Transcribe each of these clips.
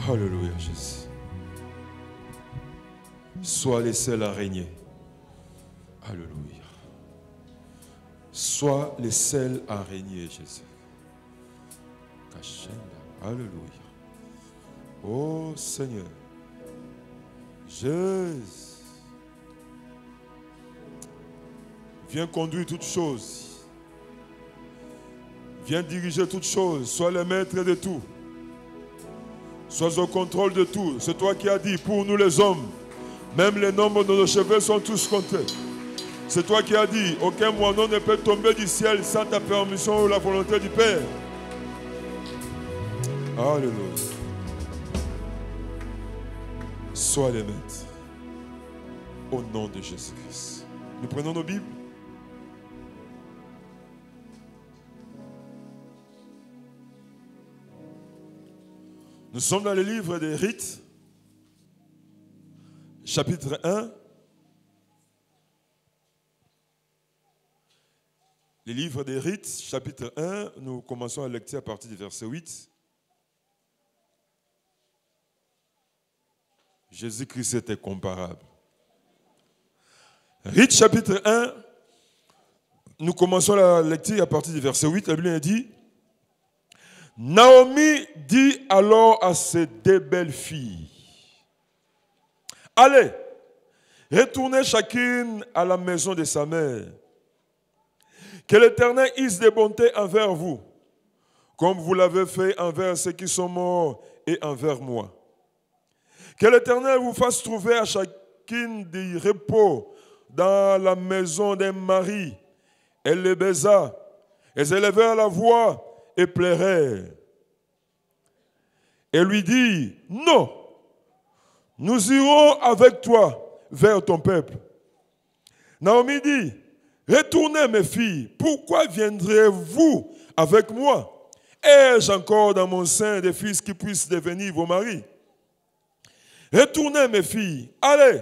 Alléluia, Jésus. Sois les seuls à régner. Alléluia. Sois les seuls à régner, Jésus. Alléluia. Oh Seigneur. Jésus. Viens conduire toutes choses. Viens diriger toutes choses. Sois le maître de tout. Sois au contrôle de tout. C'est toi qui as dit, pour nous les hommes, même les nombres de nos cheveux sont tous comptés. C'est toi qui as dit, aucun moineau ne peut tomber du ciel sans ta permission ou la volonté du Père. Alléluia. Sois les maîtres. Au nom de Jésus-Christ. Nous prenons nos Bibles. Nous sommes dans le livre des Rites, chapitre 1. Le livre des Rites, chapitre 1, nous commençons à lecture à partir du verset 8. Jésus-Christ était comparable. Rites, chapitre 1, nous commençons la lecture à partir du verset 8. La Bible dit: Naomi dit alors à ses deux belles filles: allez, retournez chacune à la maison de sa mère. Que l'Éternel use de bonté envers vous, comme vous l'avez fait envers ceux qui sont morts et envers moi. Que l'Éternel vous fasse trouver à chacune du repos dans la maison d'un mari. Elle les baisa, elles élevèrent la voix et pleurèrent. Et lui dit: non, nous irons avec toi vers ton peuple. Naomi dit: retournez mes filles, pourquoi viendrez-vous avec moi? Ai-je encore dans mon sein des fils qui puissent devenir vos maris? Retournez mes filles, allez,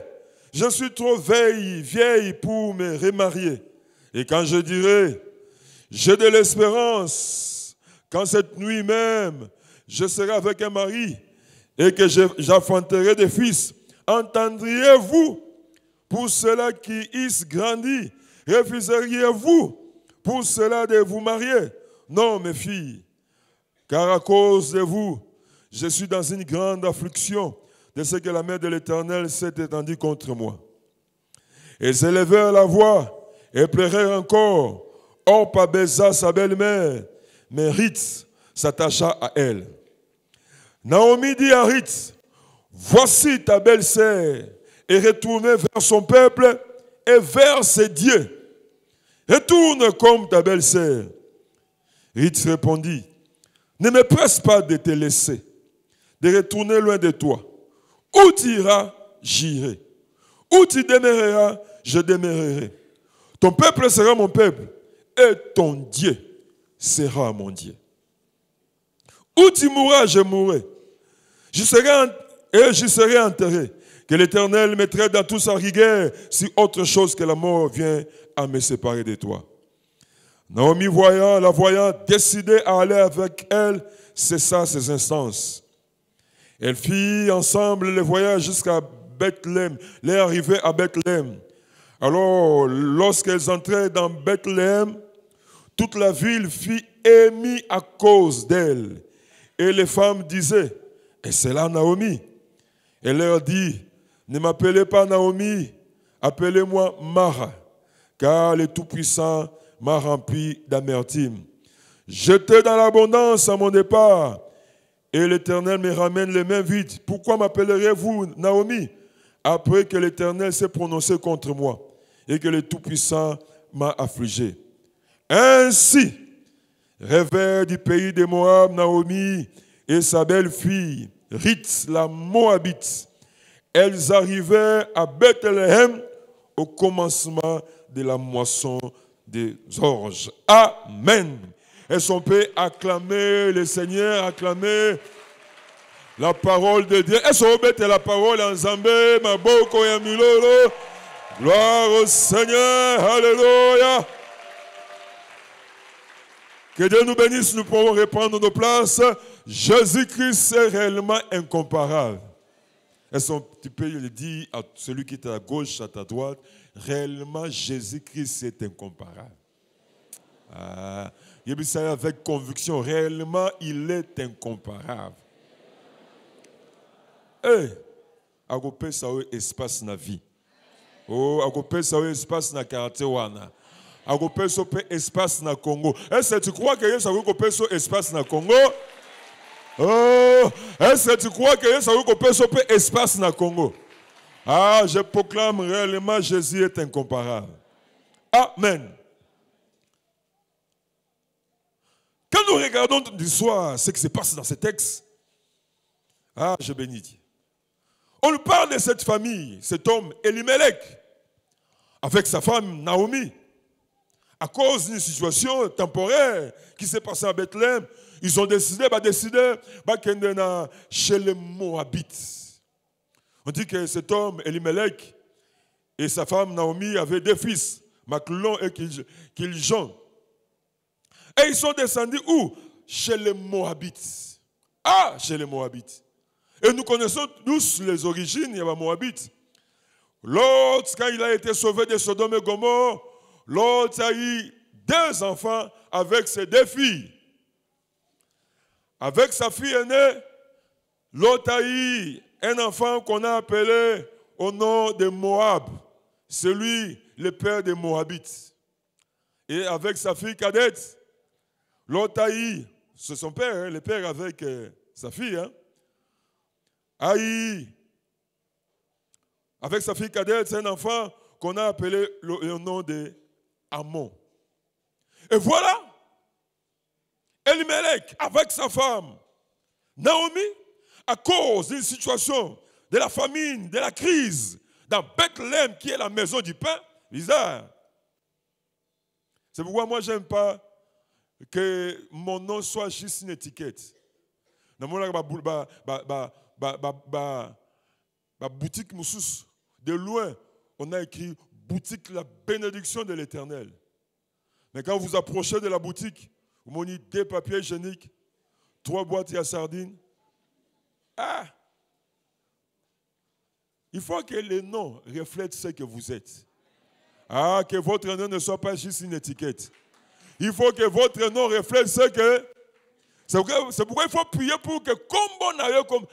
je suis trop vieille pour me remarier. Et quand je dirai: j'ai de l'espérance, quand cette nuit même, je serai avec un mari et que j'enfanterai des fils, entendriez-vous pour cela qui eussent grandi? Refuseriez-vous pour cela de vous marier? Non, mes filles, car à cause de vous, je suis dans une grande affliction de ce que la main de l'Éternel s'est étendue contre moi. Et s'élevèrent la voix et pleurèrent encore. Orpa baisa sa belle-mère, mais Ruth s'attacha à elle. Naomi dit à Ruth: voici ta belle-sœur, et retournez vers son peuple et vers ses dieux. Retourne comme ta belle-sœur. Ruth répondit: ne me presse pas de te laisser, de retourner loin de toi. Où tu iras, j'irai. Où tu demeureras, je demeurerai. Ton peuple sera mon peuple, et ton Dieu sera mon Dieu. Où tu mourras, je mourrai. J'y serai enterré. Que l'Éternel me traite dans toute sa rigueur si autre chose que la mort vient à me séparer de toi. Naomi, la voyant décidée à aller avec elle, cessa ses instances. Elle fit ensemble le voyage jusqu'à Bethléem, leur arrivée à Bethléem. Alors, lorsqu'elles entraient dans Bethléem, toute la ville fut émue à cause d'elle. Et les femmes disaient: et c'est là Naomi. Elle leur dit: ne m'appelez pas Naomi, appelez-moi Mara, car le Tout-Puissant m'a rempli d'amertume. J'étais dans l'abondance à mon départ, et l'Éternel me ramène les mains vides. Pourquoi m'appellerez-vous Naomi, après que l'Éternel s'est prononcé contre moi, et que le Tout-Puissant m'a affligé? Ainsi, rêvèrent du pays de Moab Naomi et sa belle-fille, Ruth la Moabite. Elles arrivèrent à Bethléem au commencement de la moisson des orges. Amen. Est-ce qu'on peut acclamer le Seigneur, acclamer la parole de Dieu? Est-ce qu'on peut mettre la parole en Zambé, Maboko et Milolo? Gloire au Seigneur, alléluia. Que Dieu nous bénisse, nous pourrons reprendre nos places. Jésus-Christ est réellement incomparable. Est-ce qu'on peut le dire à celui qui est à gauche, à ta droite? Réellement, Jésus-Christ est incomparable. Il dit ça avec conviction. Réellement, il est incomparable. Agopé ça espace na vie. Agopé ça espace na karaté wana. Agopé ça espace na Congo. Est-ce que tu crois que ça agopé ça espace na Congo? Est-ce que tu crois que ça agopé ça espace na Congo? Je proclame réellement Jésus est incomparable. Amen. Quand nous regardons l'histoire, ce qui se passe dans ce texte, je bénis Dieu. On nous parle de cette famille, cet homme, Elimelech, avec sa femme Naomi. À cause d'une situation temporaire qui s'est passée à Bethléem, ils ont décidé chez les Moabites. On dit que cet homme, Elimelech, et sa femme Naomi avaient deux fils, Maclon et Kiljon. Et ils sont descendus où? Chez les Moabites. Chez les Moabites. Et nous connaissons tous les origines, il y a Moabites. L'autre, quand il a été sauvé de Sodome et Gomorrhe, l'autre a eu deux enfants avec ses deux filles. Avec sa fille aînée, l'autre a eu un enfant qu'on a appelé au nom de Moab. C'est lui, le père des Moabites. Et avec sa fille cadette, l'autre a eu, c'est son père, le père avec sa fille, a eu, avec sa fille cadette, c'est un enfant qu'on a appelé le nom de Amon. Et voilà, Elimelech, avec sa femme, Naomi, à cause d'une situation, de la famine, de la crise, dans Bethléem, qui est la maison du pain, bizarre. C'est pourquoi moi, je n'aime pas que mon nom soit juste une étiquette. Dans mon boutique Moussous, de loin, on a écrit boutique la bénédiction de l'Éternel. Mais quand vous approchez de la boutique, vous m'ont dit 2 papiers hygiéniques, 3 boîtes à sardines. Il faut que les noms reflètent ce que vous êtes. Que votre nom ne soit pas juste une étiquette. Il faut que votre nom reflète ce que... C'est pourquoi il faut prier pour que comme on a comme...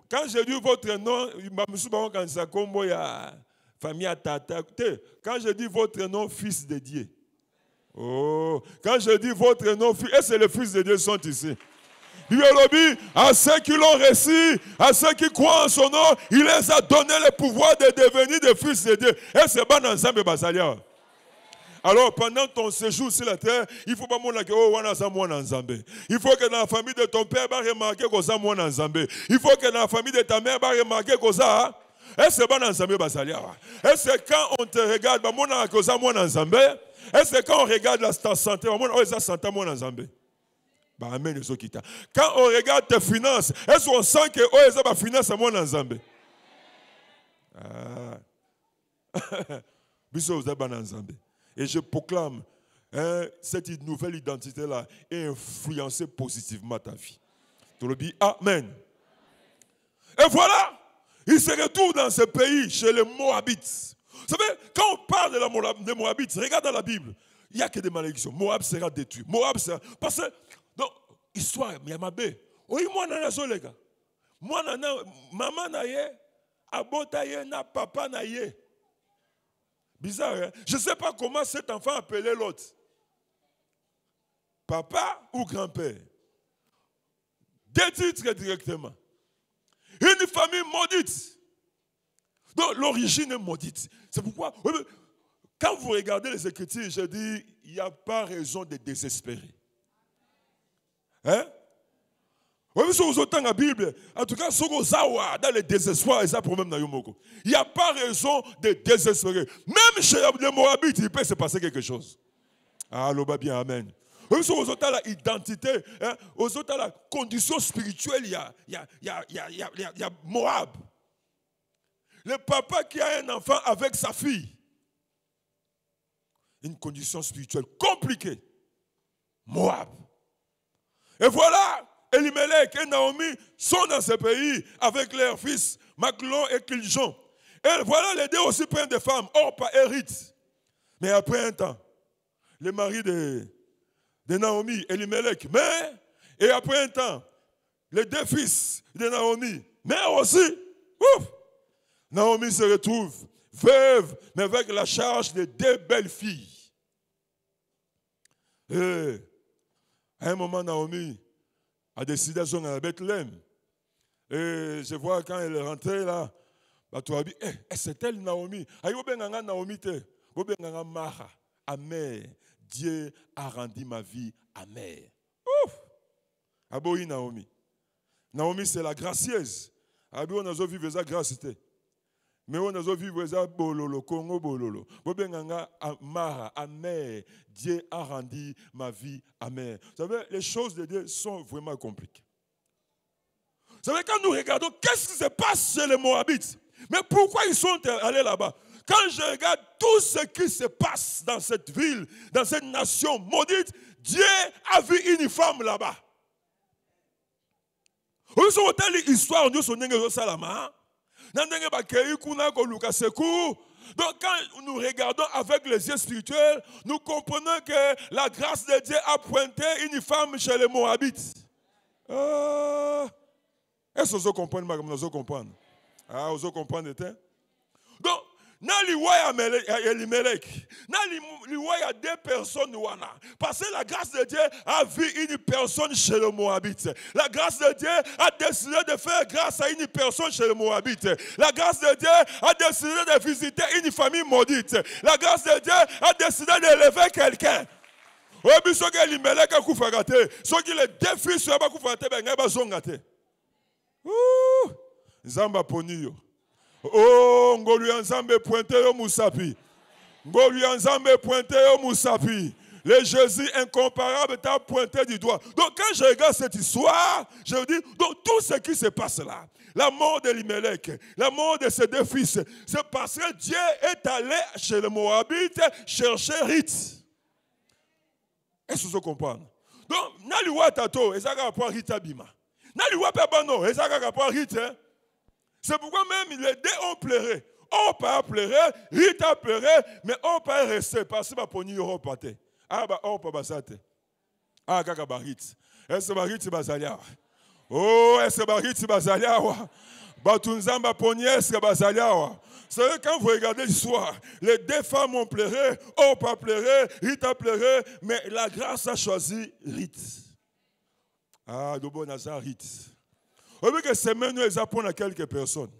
Quand j'ai dit votre nom, quand je dis votre nom, fils de Dieu. Quand je dis votre nom, et c'est les fils de Dieu qui sont ici. À ceux qui l'ont reçu, à ceux qui croient en son nom, il les a donné le pouvoir de devenir des fils de Dieu. Et c'est bon ensemble, Basalia. Alors, pendant ton séjour sur la terre, il ne faut pas montrer que il faut que dans la famille de ton père, il faut que dans la famille de ta mère, et c'est bon ensemble, Basalia. Et c'est quand on te regarde, et c'est quand on regarde ta santé, quand on regarde tes finances, est-ce qu'on sent que les finances sont moins ensemble? Et je proclame cette nouvelle identité-là est influencée positivement ta vie. Tu le dis Amen. Et voilà, il se retrouve dans ce pays, chez les Moabites. Vous savez, quand on parle des Moabites, regarde dans la Bible, il n'y a que des malédictions. Moab sera détruit. Moab sera... Parce que, donc, histoire, il y a ma bé. Oui, moi, je les gars. Moi, maman na ye, abota ye, na papa na ye. Bizarre, hein? Je ne sais pas comment cet enfant appelait l'autre. Papa ou grand-père. 2 titres directement. Une famille maudite. Donc l'origine est maudite. C'est pourquoi, quand vous regardez les Écritures, je dis, il n'y a pas raison de désespérer. Hein? Oui, si vous entendez la Bible, en tout cas, dans le désespoir, il n'y a pas raison de désespérer. Même chez les Moabites, il peut se passer quelque chose. Allô, bien, amen. Oui, si vous entendez l'identité, hein, vous entendez la condition spirituelle, il y a Moab. Le papa qui a un enfant avec sa fille. Une condition spirituelle compliquée. Moab. Et voilà, Elimelech et Naomi sont dans ce pays avec leurs fils, Maclon et Kiljon. Et voilà, les deux aussi prennent des femmes, Orpa et Ruth. Mais après un temps, le mari de Naomi, Elimelech, meurt. Et après un temps, les deux fils de Naomi meurent aussi. Ouf! Naomi se retrouve veuve, mais avec la charge de deux belles filles. Et à un moment, Naomi a décidé de aller à Bethléem. Et je vois quand elle est rentrée là, tu as dit, c'est elle Naomi. Naomi Mara, amère. Dieu a rendu ma vie amère. Ouf! Aboyi Naomi. Naomi, c'est la gracieuse. Abi on a vécu ça grâce. Mais on a vécu ça bololo, Congo bololo. Bobenganga Mara, amère. Dieu a rendu ma vie amère. Vous savez, les choses de Dieu sont vraiment compliquées. Vous savez, quand nous regardons, qu'est-ce qui se passe chez les Moabites? Mais pourquoi ils sont allés là-bas? Quand je regarde tout ce qui se passe dans cette ville, dans cette nation maudite, Dieu a vu une femme là-bas. Vous savez, l'histoire de ce Salama. Donc quand nous regardons avec les yeux spirituels, nous comprenons que la grâce de Dieu a pointé une femme chez les Moabites. Est-ce que vous comprenez? Vous comprenez? Ah, vous comprenez? Donc, il y a deux personnes. Parce que la grâce de Dieu a vu une personne chez le Moabite. La grâce de Dieu a décidé de faire grâce à une personne chez le Moabite. La grâce de Dieu a décidé de visiter une famille maudite. La grâce de Dieu a décidé d'élever quelqu'un. Zamba Ponio. Oh, Ngoluya Nzambe pointé au Moussapi. Ngoluya Nzambe pointé au Moussapi. Le Jésus incomparable t'a pointé du doigt. Donc quand je regarde cette histoire, je me dis, donc tout ce qui se passe là, la mort d'Elimelech, la mort de ses deux fils, c'est parce que Dieu est allé chez le Moabite chercher Ruth. Est-ce que vous comprenez? Donc, Naliwa Tato, et ça a rapport à Ruth Abima. Naliwa Pabano, et ça a rapport à Ruth. C'est pourquoi même les deux ont pleuré. On pas pleuré, Ruth a pleuré, mais on pas resté parce que ma poni yoro pate. Ah bah on pas basate. Ah kaka Ruth. Est-ce que Ruth bazalia? Oh, est-ce que Ruth bazalia? Batunzamba poni est-ce que bazalia? C'est quand vous regardez l'histoire, les deux femmes ont pleuré, on pas pleuré, Ruth a pleuré, mais la grâce a choisi Ruth. Ah, de bon hasard Ruth. Vous voyez que ces mains nous apprennent à quelques personnes.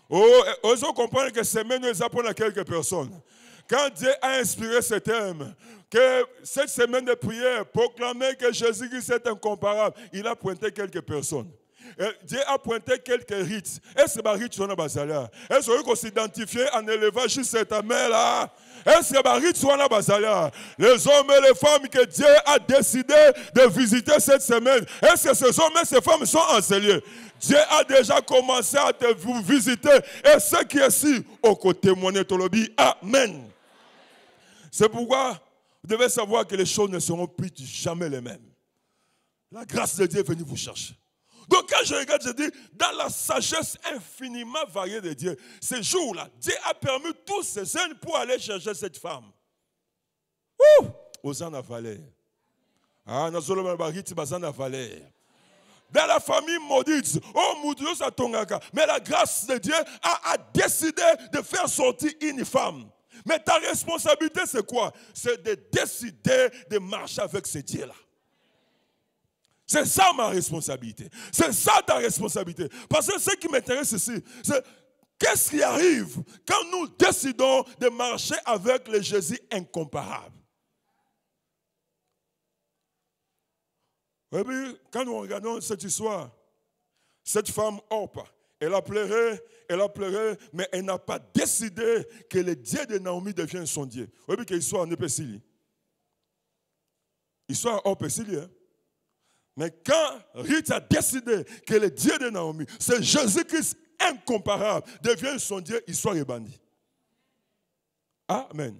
Oh, vous comprenez que ces mains nous apprennent à quelques personnes. Quand Dieu a inspiré ce thème, que cette semaine de prière, proclamer que Jésus-Christ est incomparable, il a pointé quelques personnes. Dieu a pointé quelques rites. Est-ce que les rites sont basalia? Est-ce qu'on s'identifie en élevant juste cette main-là? Est-ce que les rites sont basalia? Les hommes et les femmes que Dieu a décidé de visiter cette semaine, est-ce que ces hommes et ces femmes sont enseignés? Dieu a déjà commencé à te visiter. Et ce qui est ici, au côté monetolobi, amen. C'est pourquoi vous devez savoir que les choses ne seront plus jamais les mêmes. La grâce de Dieu est venue vous chercher. Donc quand je regarde, je dis, dans la sagesse infiniment variée de Dieu, ces jours-là, Dieu a permis tous ces jeunes pour aller chercher cette femme. Ouh! Osana Valère. Ah, Nazoloma Bariti Bazana Valère. Dans la famille maudite, oh Moudiosa Satongaka, mais la grâce de Dieu a décidé de faire sortir une femme. Mais ta responsabilité, c'est quoi? C'est de décider de marcher avec ce Dieu-là. C'est ça ma responsabilité. C'est ça ta responsabilité. Parce que ce qui m'intéresse ici, c'est qu'est-ce qui arrive quand nous décidons de marcher avec le Jésus incomparable. Et puis, quand nous regardons cette histoire, cette femme Orpa, elle a pleuré, mais elle n'a pas décidé que le Dieu de Naomi devienne son Dieu. Vous voyez que l'histoire n'est pas si. L'histoire Orpa est hein? Mais quand Ruth a décidé que le Dieu de Naomi, c'est Jésus-Christ incomparable, devient son Dieu, l'histoire est bandie. Amen.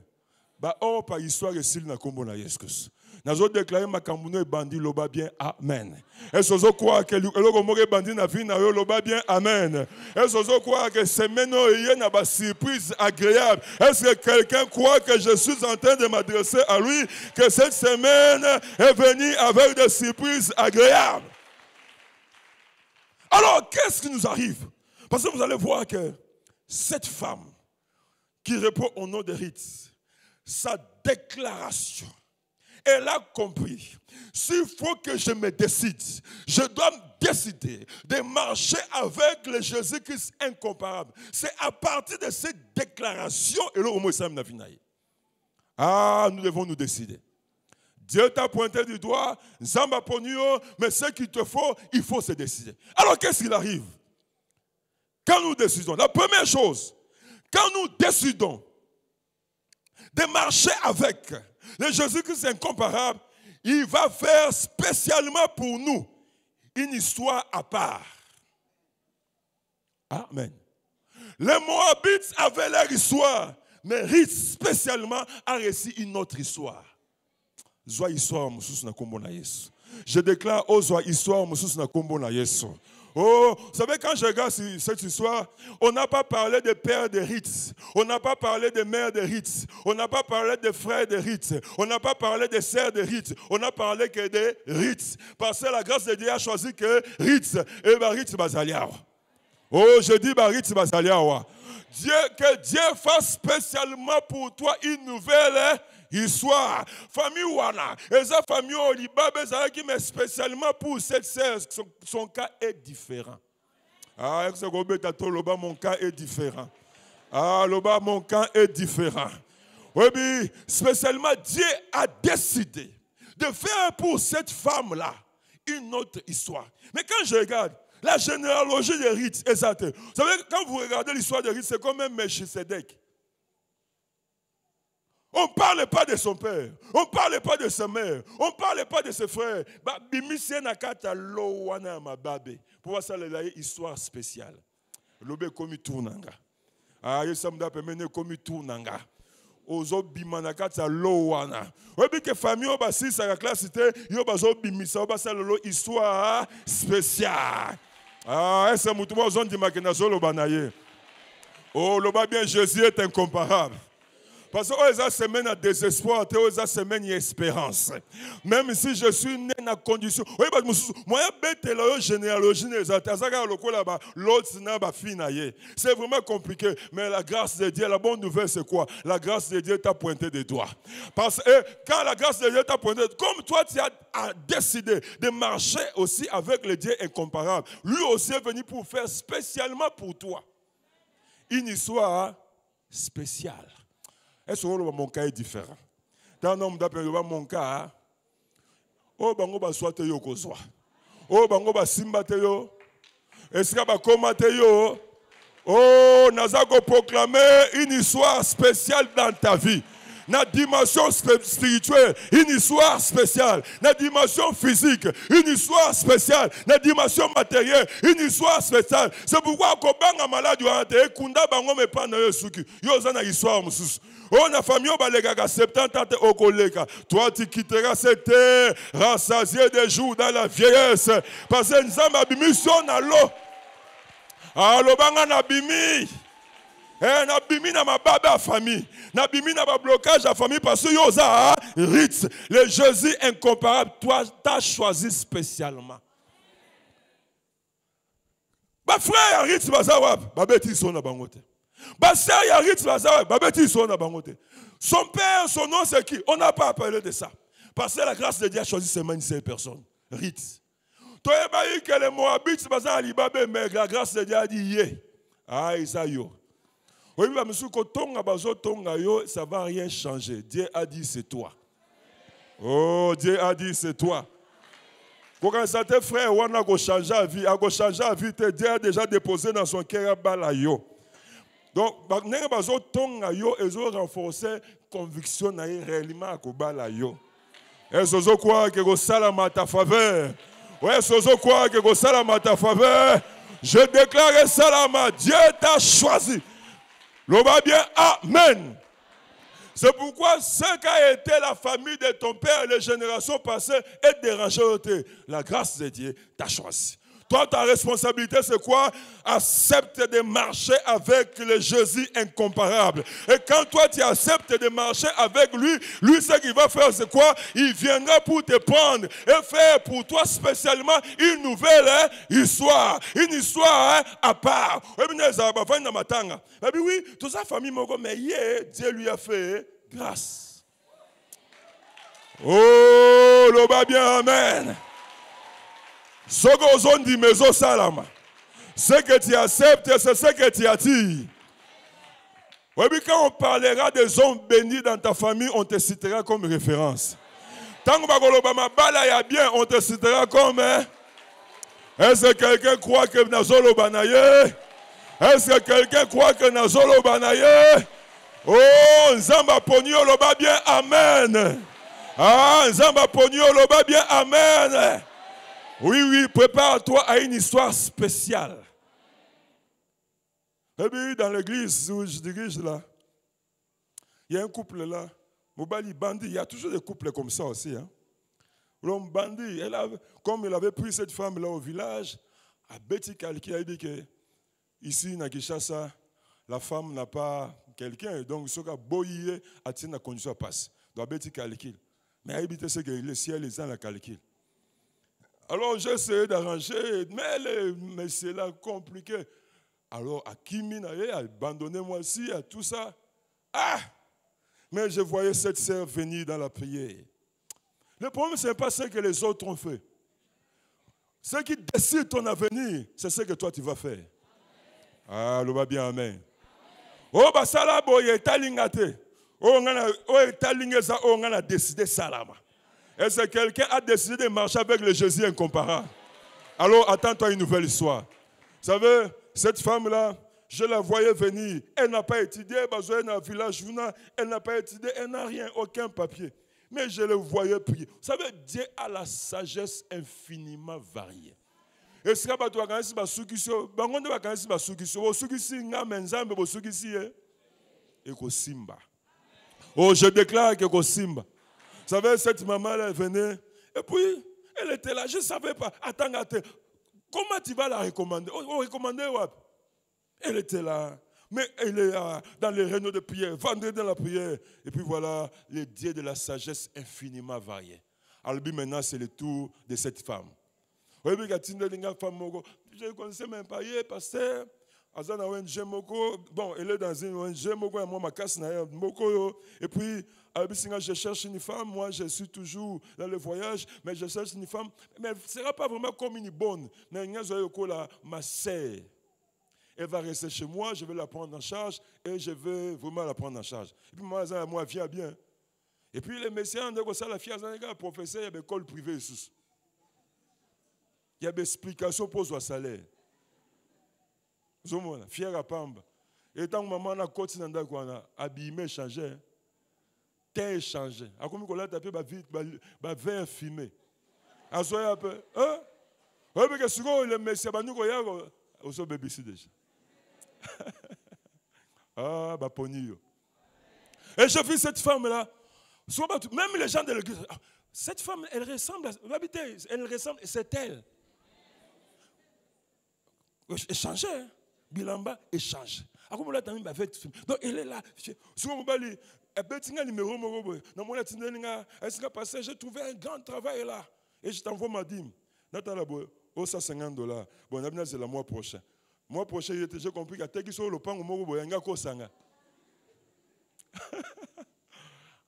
Ba or par histoire ici na kombo na Yesu Christ. Nazo déclarer makambuno e bandi loba bien amen. Est-ce que quoi que eloko moke bandi na vie na yo loba bien amen. Est-ce que quoi que semaine hier na ba surprise agréable. Est-ce que quelqu'un croit que je suis en train de m'adresser à lui que cette semaine est venue avec des surprises agréables? Alors qu'est-ce qui nous arrive? Parce que vous allez voir que cette femme qui répond au nom de Ruth, sa déclaration, elle a compris, s'il faut que je me décide, je dois me décider de marcher avec le Jésus-Christ incomparable. C'est à partir de cette déclaration, et là, au moins, ça m'a fini. Ah, nous devons nous décider. Dieu t'a pointé du doigt, Zamba Ponio, mais ce qu'il te faut, il faut se décider. Alors, qu'est-ce qu'il arrive? Quand nous décidons, la première chose, quand nous décidons de marcher avec le Jésus-Christ incomparable, il va faire spécialement pour nous une histoire à part. Amen. Les Moabites avaient leur histoire, mais Ruth spécialement a réussi une autre histoire. Zoa histoire mususu na kombo na Yesu. Je déclare aux zoa histoire mususu na kombo na Yesu. Oh, vous savez, quand je regarde cette histoire, on n'a pas parlé de père de Ruth, on n'a pas parlé de mère de Ruth, on n'a pas parlé de frère de Ruth, on n'a pas parlé de sœur de Ruth, on n'a parlé que de Ruth. Parce que la grâce de Dieu a choisi que Ruth et Ruth Bazaliawa. Oh, je dis Ruth Bazaliawa. Que Dieu fasse spécialement pour toi une nouvelle histoire. Famille Wana, et sa famille Olibabe, mais spécialement pour cette sœur, son cas est différent. Ah, mon cas est différent. Ah, mon cas est différent. Oui, mais spécialement, Dieu a décidé de faire pour cette femme-là une autre histoire. Mais quand je regarde la généalogie de Ruth, exact. Vous savez, quand vous regardez l'histoire de Ruth, c'est comme un Melchisedec. On ne parle pas de son père, on ne parle pas de sa mère, on ne parle pas de ses frères. Pour voir ça, il y a une histoire spéciale. L'obé komi tournanga. Ah, il semble que komi tournanga. Ozo bimanaka ta lowana. Obi que famille oba si sa classe c'était yo bazo bimisa oba sa lolo histoire spéciale. Ah, est-ce que mutumo ozo ndima ke nazolo banaye. Oh, loba bien Jésus est incomparable. Parce que ça semaine à désespoir, ça semaine à espérance. Même si je suis né dans condition. Oui, parce que moi je la généalogie c'est vraiment compliqué, mais la grâce de Dieu, la bonne nouvelle c'est quoi? La grâce de Dieu t'a pointé des doigts. Parce que quand la grâce de Dieu t'a pointé, comme toi tu as décidé de marcher aussi avec le Dieu incomparable, lui aussi est venu pour faire spécialement pour toi une histoire spéciale. Est-ce que mon cas est différent? Dans un homme d'appel, mon cas, oh, bango ba soit yo kozwa. Oh, bango ba simba te yo. Est-ce que ba koma te yo? Oh, nazako proclamer une histoire spéciale dans ta vie. Dans la dimension spirituelle, une histoire spéciale. Dans la dimension physique, une histoire spéciale. Dans la dimension matérielle, une histoire spéciale. C'est pourquoi quand on est malade, on a une histoire. Oh, la famille, on va 70 ans au collègue. Toi, tu quitteras cette terre, rassasié des jours dans la vieillesse. Parce que nous avons une mission dans l'eau. Alors, on a bimi. Na bimi na mababa famille, na bimi na ba blocage à famille parce que yoza Ruth, le Jésus incomparable, toi t'as choisi spécialement. Ba frère Ruth bazawa, ba beti so na bangote. Ba sœur Ruth bazawa, ba beti so na bangote. Son père, son nom c'est qui? On n'a pas parlé de ça. Parce que la grâce de Dieu a choisi seulement une seule personne, Ruth. Toi et que les Moabites bazawa alibabe, mais la grâce de Dieu a dit yé. Ah Isaïo. Oui, mais ça ne va rien changer. Dieu a dit c'est toi. Oh, Dieu a dit c'est toi. Quand certains frères ont changé la vie, Dieu a déjà déposé dans son cœur balayo. Donc, ils ont renforcé la conviction réellement à balayo. Est-ce que vous croyez que vous à ta faveur? Oui, est-ce que vous croyez que vous à ta faveur? Je déclare salama. Dieu t'a choisi. L'on va bien, amen. C'est pourquoi ce qu'a été la famille de ton père et les générations passées est dérangé. La grâce de Dieu t'a choisi. Toi, ta responsabilité, c'est quoi? Accepte de marcher avec le Jésus incomparable. Et quand toi, tu acceptes de marcher avec lui, lui, ce qu'il va faire, c'est quoi? Il viendra pour te prendre et faire pour toi spécialement une nouvelle histoire. Une histoire à part. Oui, toute sa famille, mais Dieu lui a fait grâce. Oh, le bas bien, amen. Ce que tu acceptes, c'est ce que tu attires. Oui, mais quand on parlera des hommes bénis dans ta famille, on te citera comme référence. Tant que y a bien, on te citera comme. Est-ce que quelqu'un croit que Nazolo Banaye? Est-ce que quelqu'un croit que Nazolo Banaye? Oh, Nzamba Ponyo Loba bien, amen. Ah, Nzamba Ponyo Loba bien, amen. Oui, oui, prépare-toi à une histoire spéciale. Et puis, dans l'église où je dirige là, il y a un couple là, Mobali Bandi, il y a toujours des couples comme ça aussi. Hein. L'homme Bandi, comme il avait pris cette femme là au village, à Betty Kalki, il a dit que ici, à Kinshasa, la femme n'a pas quelqu'un, donc ce qu'a boyé, a tenu la condition à passer. Donc Betty Kalki. Mais à habiter ce que le ciel est dans la Kalki. Alors j'ai essayé d'arranger, mais c'est là compliqué. Alors à Kimina, abandonnez-moi ici, à tout ça. Ah! Mais je voyais cette sœur venir dans la prière. Le problème, ce n'est pas ce que les autres ont fait. Ce qui décide ton avenir, c'est ce que toi tu vas faire. Ah, le va bien, amen. Oh, bah ça là, il est talingate. Oh, on a décidé ça là. Est-ce que quelqu'un a décidé de marcher avec le Jésus incomparable? Alors, attends-toi une nouvelle histoire. Vous savez, cette femme-là, je la voyais venir. Elle n'a pas étudié, elle n'a village, elle n'a pas étudié, elle n'a rien, aucun papier. Mais je le voyais prier. Vous savez, Dieu a la sagesse infiniment variée. Et ce que tu as dit, oh, je déclare que Simba. Vous savez, cette maman, elle venait, et puis, elle était là, je ne savais pas. Attends, comment tu vas la recommander? Oh, recommander, ouais. Elle était là, mais elle est dans les réunions de prière, vendredi dans la prière. Et puis voilà, le Dieu de la sagesse infiniment variée. Alors maintenant, c'est le tour de cette femme. Je ne connaissais même pas, pasteur. Bon, elle est dans une ONG, et puis, je cherche une femme, moi je suis toujours dans le voyage, mais je cherche une femme, mais elle ne sera pas vraiment comme une bonne. Ma sœur, elle va rester chez moi, je vais la prendre en charge, et je vais vraiment la prendre en charge. Et puis moi, viens bien. Et puis les messieurs, la fille, professeur, il y a des écoles privées. Il y a des explications pour le salaire. Fier à Pamba. Et tant que maman a continué à abîmer, changer, teint changé. A comme on a tapé ba verre fumé. A soya un peu. Hein? Ouais, mais que souvent le monsieur ba nous koya au so bébé ici déjà. Ah, ba ponio. Et je vis cette femme là. Même les gens de l'église. Cette femme, elle ressemble c'est elle. Échanger, hein? Bilamba échange. Donc elle est là. Souvent, j'ai trouvé un grand travail là. Et je t'envoie ma dîme. Oh, ça $50. Bon, c'est le mois prochain. Le mois prochain, j'ai compris que tu as le pan au Yanga Kosanga.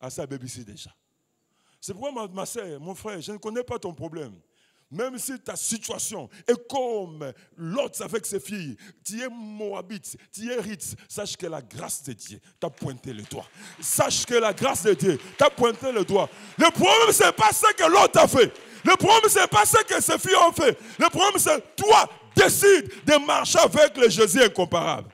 Ah, ça, bébé, c'est déjà. C'est pourquoi, ma soeur, mon frère, je ne connais pas ton problème. Même si ta situation est comme l'autre avec ses filles, tu es Moabite, tu es Ritz, sache que la grâce de Dieu t'a pointé le doigt. Sache que la grâce de Dieu t'a pointé le doigt. Le problème, ce n'est pas ce que l'autre a fait. Le problème, ce n'est pas ce que ses filles ont fait. Le problème, c'est toi, décide de marcher avec le Jésus incomparable.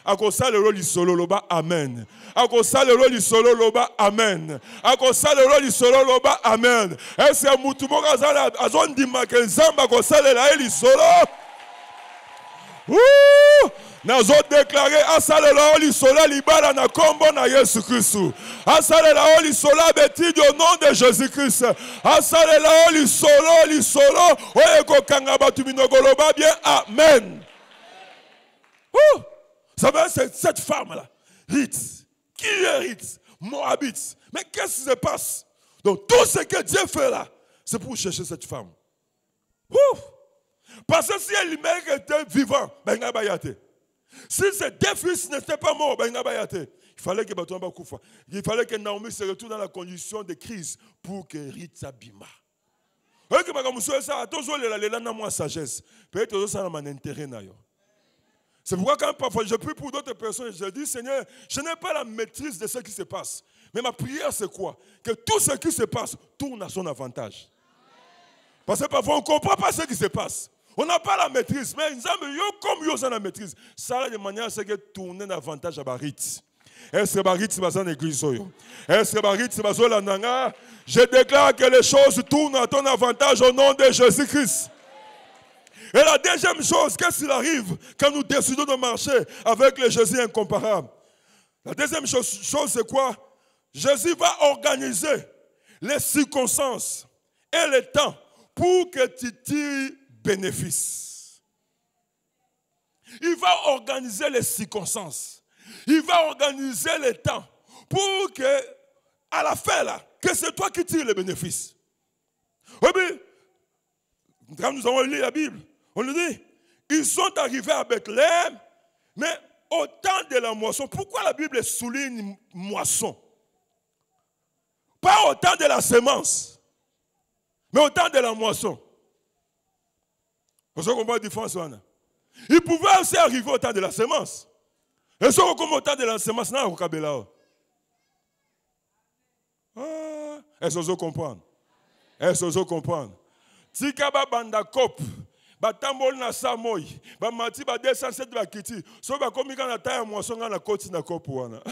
Akosa le rôle solo loba amen. Akosa le rôle solo loba amen. Akosa le rôle solo loba amen. Est-ce que mutumo kazala azon di makenzamba akosa le la eli solo? Wouh! Nous avons déclaré Asalela Oli Sola Libala na kombo na Yesu Christu. Asalela Oli Sola Betidi au nom de Jésus-Christ. Asalela Oli Solo. Oyeko Kangaba Tuminogoloba bien. Amen. Vous savez, c'est cette femme-là, Ruth. Qui est Ruth? Moabite. Mais qu'est-ce qui se passe? Donc tout ce que Dieu fait là, c'est pour chercher cette femme. Ouf. Parce que si elle était vivant, ben si ses deux fils n'étaient pas morts, ben il fallait que Batomba Koufa. Il fallait que Naomi se retrouve dans la condition de crise pour que Ruth s'abîma. Peut-être que ça a un intérêt. C'est pourquoi quand parfois je prie pour d'autres personnes, je dis Seigneur, je n'ai pas la maîtrise de ce qui se passe. Mais ma prière c'est quoi? Que tout ce qui se passe tourne à son avantage. Parce que parfois on ne comprend pas ce qui se passe. On n'a pas la maîtrise. Mais comme nous avons la maîtrise, ça de manière à ce que tourner l'avantage à Barit. Est-ce que Barit c'est dans l'église? Est-ce que Barit c'est dans la nanga? Je déclare que les choses tournent à ton avantage au nom de Jésus-Christ. Et la deuxième chose, qu'est-ce qu'il arrive quand nous décidons de marcher avec le Jésus incomparable? La deuxième chose c'est quoi? Jésus va organiser les circonstances et le temps pour que tu tires bénéfice. Il va organiser les circonstances. Il va organiser le temps pour que, à la fin, là, que c'est toi qui tires les bénéfices. Oui, mais, quand nous avons lu la Bible, on nous dit, ils sont arrivés à Bethléem, mais au temps de la moisson. Pourquoi la Bible souligne moisson? Pas au temps de la semence, mais au temps de la moisson. Vous comprenez la différence? Il pouvait aussi arriver au temps de la semence. Et ce qu'on au temps de la semence, non, au Kabela. Est-ce que vous comprenez? Est-ce que vous comprenez? Tikaba bandakop, batambol na samoy, bamati ba 207 bakiti. So ba komika na taya moisson na koti na kop wana.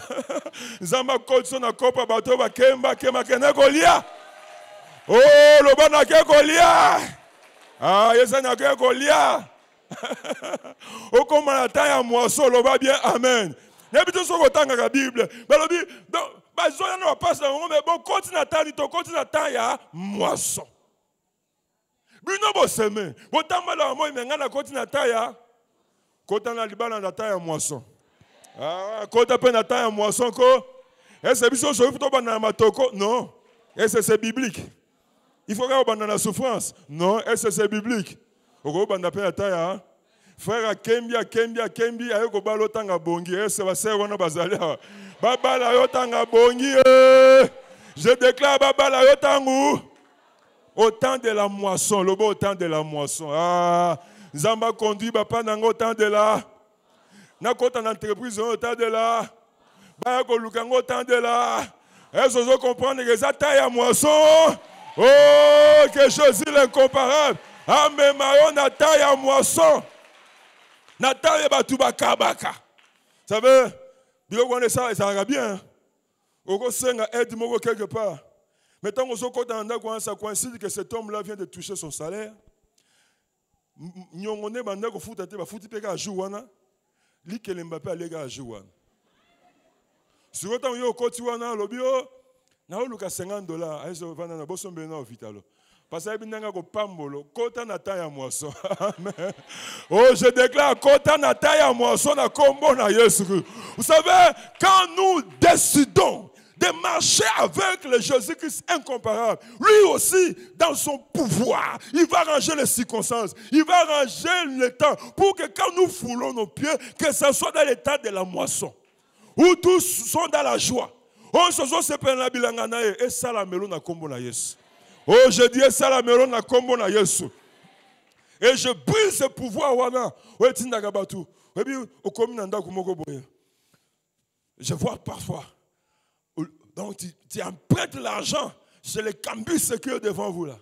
Zamba koti na kopa bato ba kemba kena kolia. Oh, lo bana ke kolia. Ah, yesa na ke kolia. Au comme la taille à moisson, le va bien, amen. N'habitez sur autant que la Bible. Mais le dit, donc, zoya ne va pas se rendre, mais bon, continue à taille à moisson. Bino bo seme, autant mal à moi, mais ngana continue à taille à, quand na libana na taille à moisson. Ah, quand à peine à taille à moisson, quoi? Est-ce que biso so futo bana matoko? Non. Est-ce que c'est biblique? Il faut regarder bana la souffrance. Non, est-ce que c'est biblique? Frère Kembi, ayoko balo tanga bongi, c'est va serre na bazali. Babala yo tanga bongi. Je déclare babala yo tangu. Au temps de la moisson, le beau temps de la moisson. Ah, Zamba conduit papa nango au temps de la. Na kota en entreprise au temps de la. Ba ko lukango au temps de la. Est-ce que vous comprenez que ça taille à moisson? Oh, que Jésus l'incomparable. Ah, mais Mario n'a taille à moisson. N'a taille à batubaka baka. Vous savez, bien qu'on ait ça, ça va bien. On senga aide mogo quelque part. Mais tant qu'on se compte ça coïncide que cet homme-là vient de toucher son salaire. Nyongone banda ko futa te ba futi peka a jouana. Li ke Mbappé alega a jouana. Si autant yo koti wana lobio na oluka $50 aizo vana na boso mbena vitalo. Parce que binanga ko pambolo kota na taille à moisson. Amen. Oh, je déclare kota na taille à moisson na kombo na Yesu. Vous savez, quand nous décidons de marcher avec le Jésus-Christ incomparable, lui aussi, dans son pouvoir, il va arranger les circonstances, il va arranger le temps pour que quand nous foulons nos pieds, que ce soit dans l'état de la moisson, où tous sont dans la joie. Oh, ce sont ces peines et ça la melo na kombo na Yesu. Oh, je dis ça la melo na kombo na Yesu. Et je brise ce pouvoir wana. Je vois parfois. Donc tu empruntes l'argent chez les cambus sécuritaires devant vous là.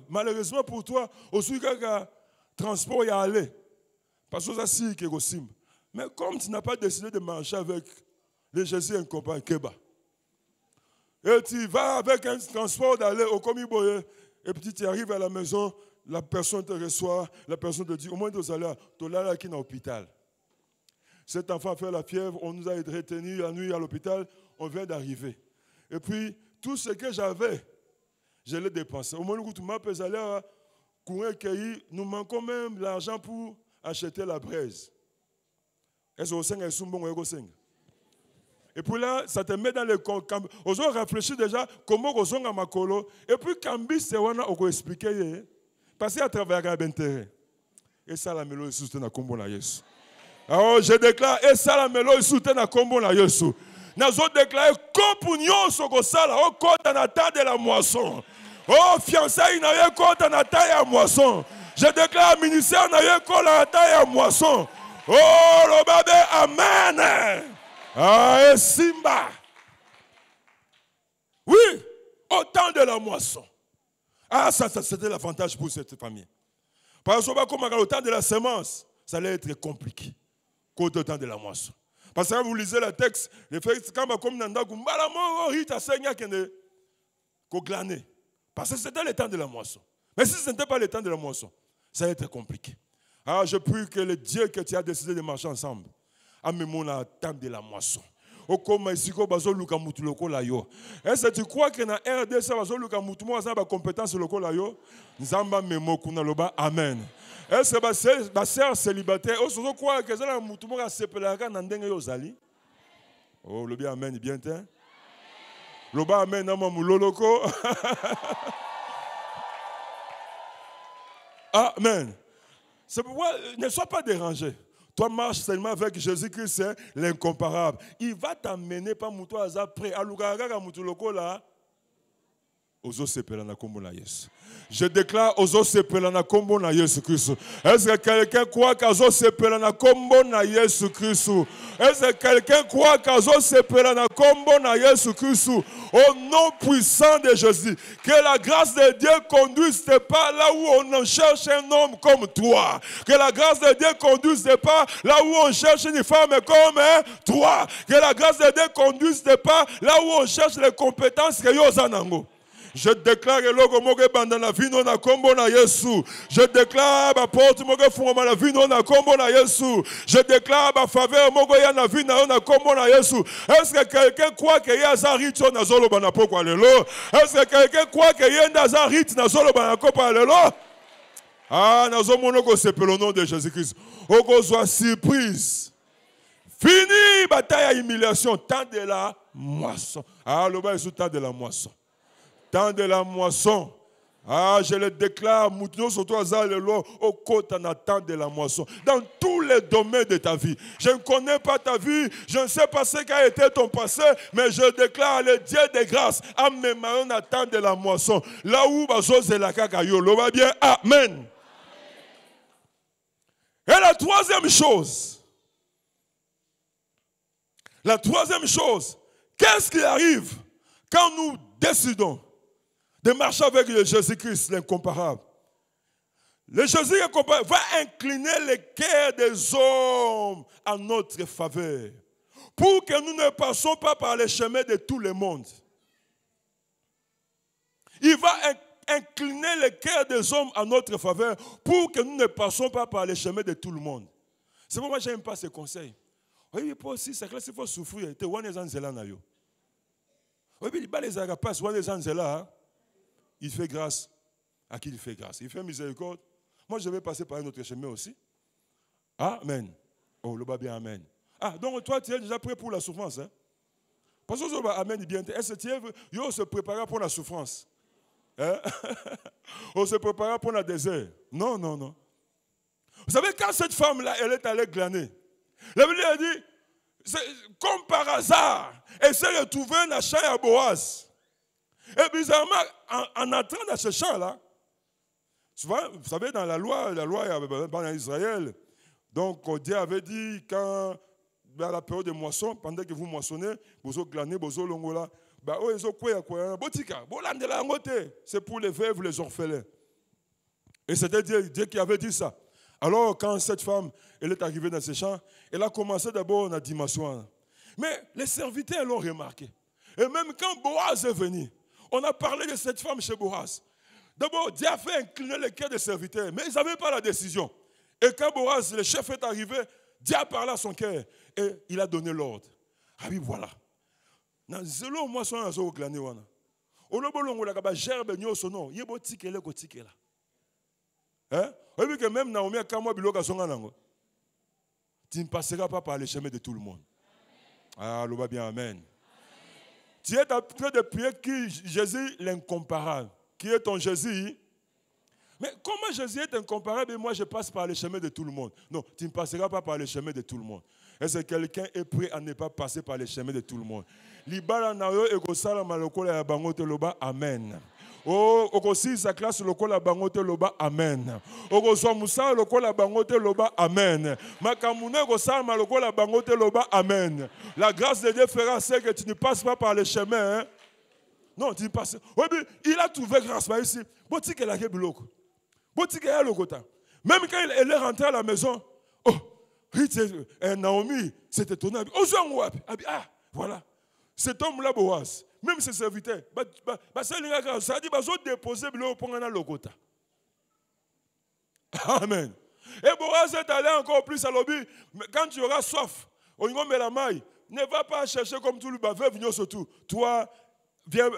Malheureusement pour toi, au transport y a allé. Parce que ça c'est qui est. Mais comme tu n'as pas décidé de marcher avec les Jésus incomparable, Keba. Et tu vas avec un transport d'aller au Komiboye, et puis tu arrives à la maison, la personne te reçoit, la personne te dit, au moins tu es là qui est à l'hôpital. Cet enfant a fait la fièvre, on nous a retenus la nuit à l'hôpital, on vient d'arriver. Et puis, tout ce que j'avais, je l'ai dépensé. Au moment où tu m'as pesé à courir cueillir, nous manquons même l'argent pour acheter la braise. Est-ce que vous avez et puis là, ça te met dans le compte. Vous avez réfléchi déjà comment vous avez ma colo. Et puis, Kambi, c'est on a expliqué. Parce qu'il y a travaillé avec intérêt. Et ça, la mélodie soutient à combo na Yesu. Alors, je déclare, et ça, la mélodie soutient à combo na Yesu. Nous avons déclaré, compagnon, ce que ça, là, au compte en attente de la moisson. Oh, fiançailles, n'a eu compte en attente de la moisson. Je déclare, ministère, n'a eu compte en attente de la moisson. Oh, le bébé, amen. Ah, et Simba. Oui, au temps de la moisson. Ah, ça c'était l'avantage pour cette famille. Parce que comme au temps de la semence, ça allait être compliqué qu'au temps de la moisson. Parce que quand vous lisez le texte, les faits, quand comme Nanda, parce que c'était le temps de la moisson. Mais si ce n'était pas le temps de la moisson, ça allait être compliqué. Alors je prie que le Dieu que tu as décidé de marcher ensemble, amène-moi à temps de la moisson. Est-ce que tu crois que dans RDC, il y a des compétences locales? Amen. Est-ce que ma sœur célibataire, est-ce que tu crois que c'est oh, le bien amen, bien t'es. Le bas amen, non, mon loloko. Amen. C'est pourquoi ne sois pas dérangé. Toi, marche seulement avec Jésus-Christ, c'est l'incomparable. Il va t'amener par mouton après. Je déclare Ozo sepelana kombo na Yesu Christ. Est-ce que quelqu'un croit qu'Ozo sepelana kombo na Yesu Christ? Est-ce que quelqu'un croit qu'Ozo sepelana kombo na Yesu Christ? Au nom puissant de Jésus, que la grâce de Dieu conduise pas là où on en cherche un homme comme toi. Que la grâce de Dieu conduise pas là où on cherche une femme comme toi. Que la grâce de Dieu conduise pas là où on cherche les compétences que Yozanango. Je déclare que logo moge banda na vino na kombo na Yesu. Je déclare ba porte moge fuma na vino na kombo na Yesu. Je déclare ba faveur moge ya na vino na kombo na Yesu. Est-ce que quelqu'un croit que ya zarito na zolo bana poko lelo? Est-ce que quelqu'un croit que ya zarit na zolo bana kopa lelo? Ah, na zo monoko sepe le nom de Jésus-Christ. Oko soit surprise. Fini bataille à humiliation, temps de la moisson. Ah, le bas est temps de la moisson. Temps de la moisson. Ah, je le déclare, Moutino surtout au côté en attente de la moisson. Dans tous les domaines de ta vie. Je ne connais pas ta vie, je ne sais pas ce qu'a été ton passé, mais je déclare le Dieu de grâce. Amen, en attente de la moisson. Là où Bazose la kakayo, l'on va bien, amen. Et la troisième chose, qu'est-ce qui arrive quand nous décidons de marcher avec le Jésus-Christ, l'incomparable? Le Jésus incomparable va incliner les cœurs des hommes à notre faveur pour que nous ne passions pas par les chemins de tout le monde. Il va incliner les cœurs des hommes à notre faveur pour que nous ne passions pas par les chemins de tout le monde. C'est pourquoi je n'aime pas ce conseil. Oui, pas aussi, c'est clair, il faut souffrir. Il fait grâce à qui il fait grâce. Il fait miséricorde. Moi, je vais passer par un autre chemin aussi. Amen. Oh, le bas bien, amen. Ah, donc toi, tu es déjà prêt pour la souffrance. Hein? Parce que amen, bien. Est-ce que tu es se préparer pour la souffrance? Hein? On se prépare pour la désert. Non, non, non. Vous savez, quand cette femme-là, elle est allée glaner, la Bible a dit, comme par hasard, elle s'est retrouvée dans le champ à Boaz. Et bizarrement, en entrant dans ce champ-là, souvent, vous savez, dans la loi en Israël, donc Dieu avait dit, quand, dans la période de moisson, pendant que vous moissonnez, vous allez glaner, vous allez longola, c'est pour les veuves, les orphelins. Et c'était Dieu qui avait dit ça. Alors, quand cette femme, elle est arrivée dans ce champ, elle a commencé d'abord dans la dimension. Mais les serviteurs l'ont remarqué. Et même quand Boaz est venu, on a parlé de cette femme chez Boaz. D'abord, Dieu a fait incliner le cœur des serviteurs, mais ils n'avaient pas la décision. Et quand Boaz, le chef, est arrivé, Dieu a parlé à son cœur et il a donné l'ordre. Ah oui, voilà. Selon moi, son azo au glané wana. Olobolongo la kaba gerbe nyoso non. Yebo tikele ko tikela. Hein? Et puis que même Naomi a kamwa biloka songa nango. Tu ne passeras pas par les chemins de tout le monde. Ah, l'on va bien, amen. Tu es en train de prier qui Jésus l'incomparable. Qui est ton Jésus? Mais comment Jésus est incomparable et moi je passe par les chemins de tout le monde? Non, tu ne passeras pas par les chemins de tout le monde. Est-ce que quelqu'un est prêt à ne pas passer par les chemins de tout le monde? Libala nayo ekosala malokola ya bangote loba amen. Oh, okosi sa classe lokola bangote loba amen. Okoso musa lokola bangote loba amen. Makamune ekosala malokola bangote loba amen. La grâce de Dieu fera ce que tu ne passes pas par les chemins. Hein? Non, tu ne passes. Oui, il a trouvé grâce par ici. Boti que la kebiloko. Même quand elle est rentrée à la maison, oh, Naomi s'est étonnée. Ah, voilà. Cet homme-là, Boaz, même ses serviteurs, ça dit qu'ils ont déposé le logota. Amen. Et Boaz est allé encore plus à l'objet. Quand tu auras soif, ne va pas chercher comme tout le baveux, venir surtout. Toi, viens.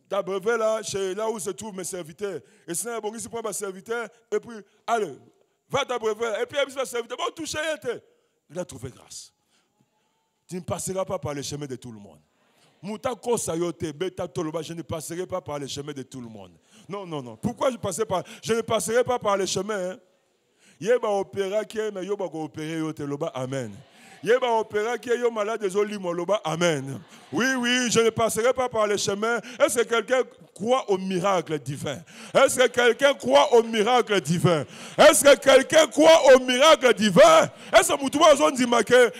T'abreuver là où se trouvent mes serviteurs. Et si bon, ici prend mes serviteurs, et puis, allez, va t'abreuver. Et puis, il y a serviteur. Bon, touché, il a trouvé grâce. Tu ne passeras pas par les chemins de tout le monde. Je ne passerai pas par les chemins de tout le monde. Non, non, non. Pourquoi je ne passerai pas par les chemins? Yeba opéra qui est, mais yoba opéré yote loba amen. Yeba opéra qui est malade des olimos loba amen. Oui, oui, je ne passerai pas par les chemins. Est-ce que quelqu'un croit au miracle divin? Est-ce que quelqu'un croit au miracle divin? Est-ce que quelqu'un croit au miracle divin? Est-ce que Moutouba Zon dit que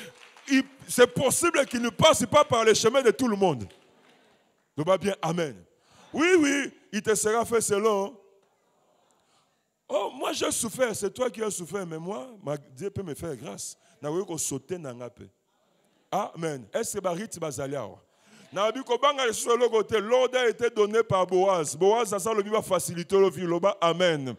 c'est possible qu'il ne passe pas par les chemins de tout le monde? Loba bien amen. Oui, oui, il te sera fait selon. Oh, moi j'ai souffert, c'est toi qui as souffert, mais moi, Dieu peut me faire grâce. Amen. Est-ce que Barit Bazaliao? L'ordre a été donné par Boaz. Boaz, ça le va faciliter le vie. Amen.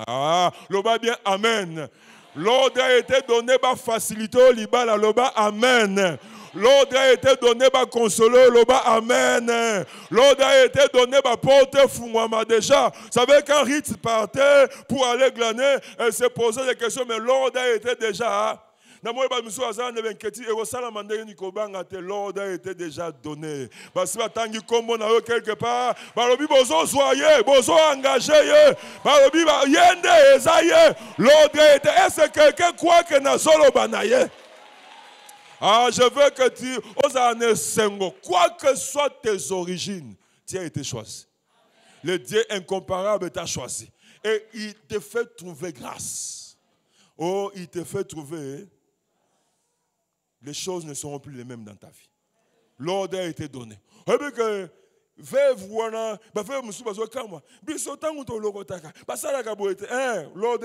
Ah, l'oba bien, amen. L'ordre a été donné par faciliter le libala, l'oba, amen. L'ordre a été donné par consoler, l'oba, amen. L'ordre a été donné par porter Fumama déjà. Vous savez, quand Rit partait pour aller glaner, elle se posait des questions, mais l'ordre a été déjà. L'ordre a été déjà donné. Parce que comme on a quelque part, l'ordre a été. Est-ce que quelqu'un croit que Nazolo Banaye? Ah, je veux que tu oses en sengo. Quoi que soient tes origines, tu as été choisi. Le Dieu incomparable t'a choisi. Et il te fait trouver grâce. Oh, il te fait trouver. Les choses ne seront plus les mêmes dans ta vie. L'ordre a été donné. L'ordre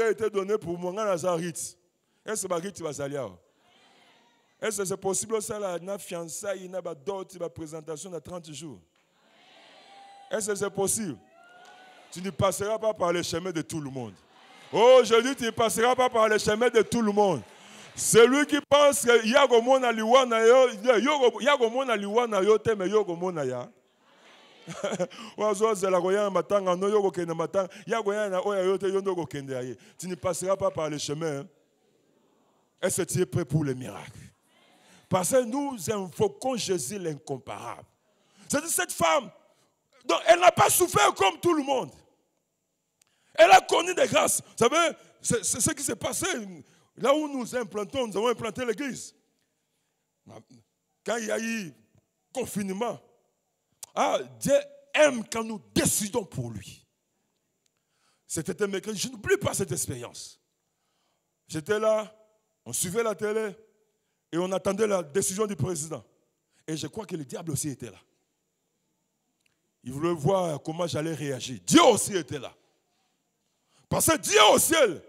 a été donné pour moi. Est-ce que c'est possible ça là, na fiançailles, na dot, na présentation de 30 jours? Est-ce que c'est possible? Tu ne passeras pas par les chemins de tout le monde. Oh, je dis, tu ne passeras pas par les chemins de tout le monde. Celui qui pense que Yagomona liwana yo, Yagomona liwana yo te me Yagomona ya. Tu ne passeras pas par les chemins. Est-ce que tu es prêt pour le miracle? Parce que nous invoquons Jésus l'incomparable. C'est-à-dire cette femme, donc, elle n'a pas souffert comme tout le monde. Elle a connu des grâces. Vous savez, c'est ce qui s'est passé. Là où nous implantons, nous avons implanté l'église. Quand il y a eu confinement, Dieu aime quand nous décidons pour lui. C'était un mercredi. Je n'oublie pas cette expérience. J'étais là, on suivait la télé et on attendait la décision du président. Et je crois que le diable aussi était là. Il voulait voir comment j'allais réagir. Dieu aussi était là. Parce que Dieu au ciel,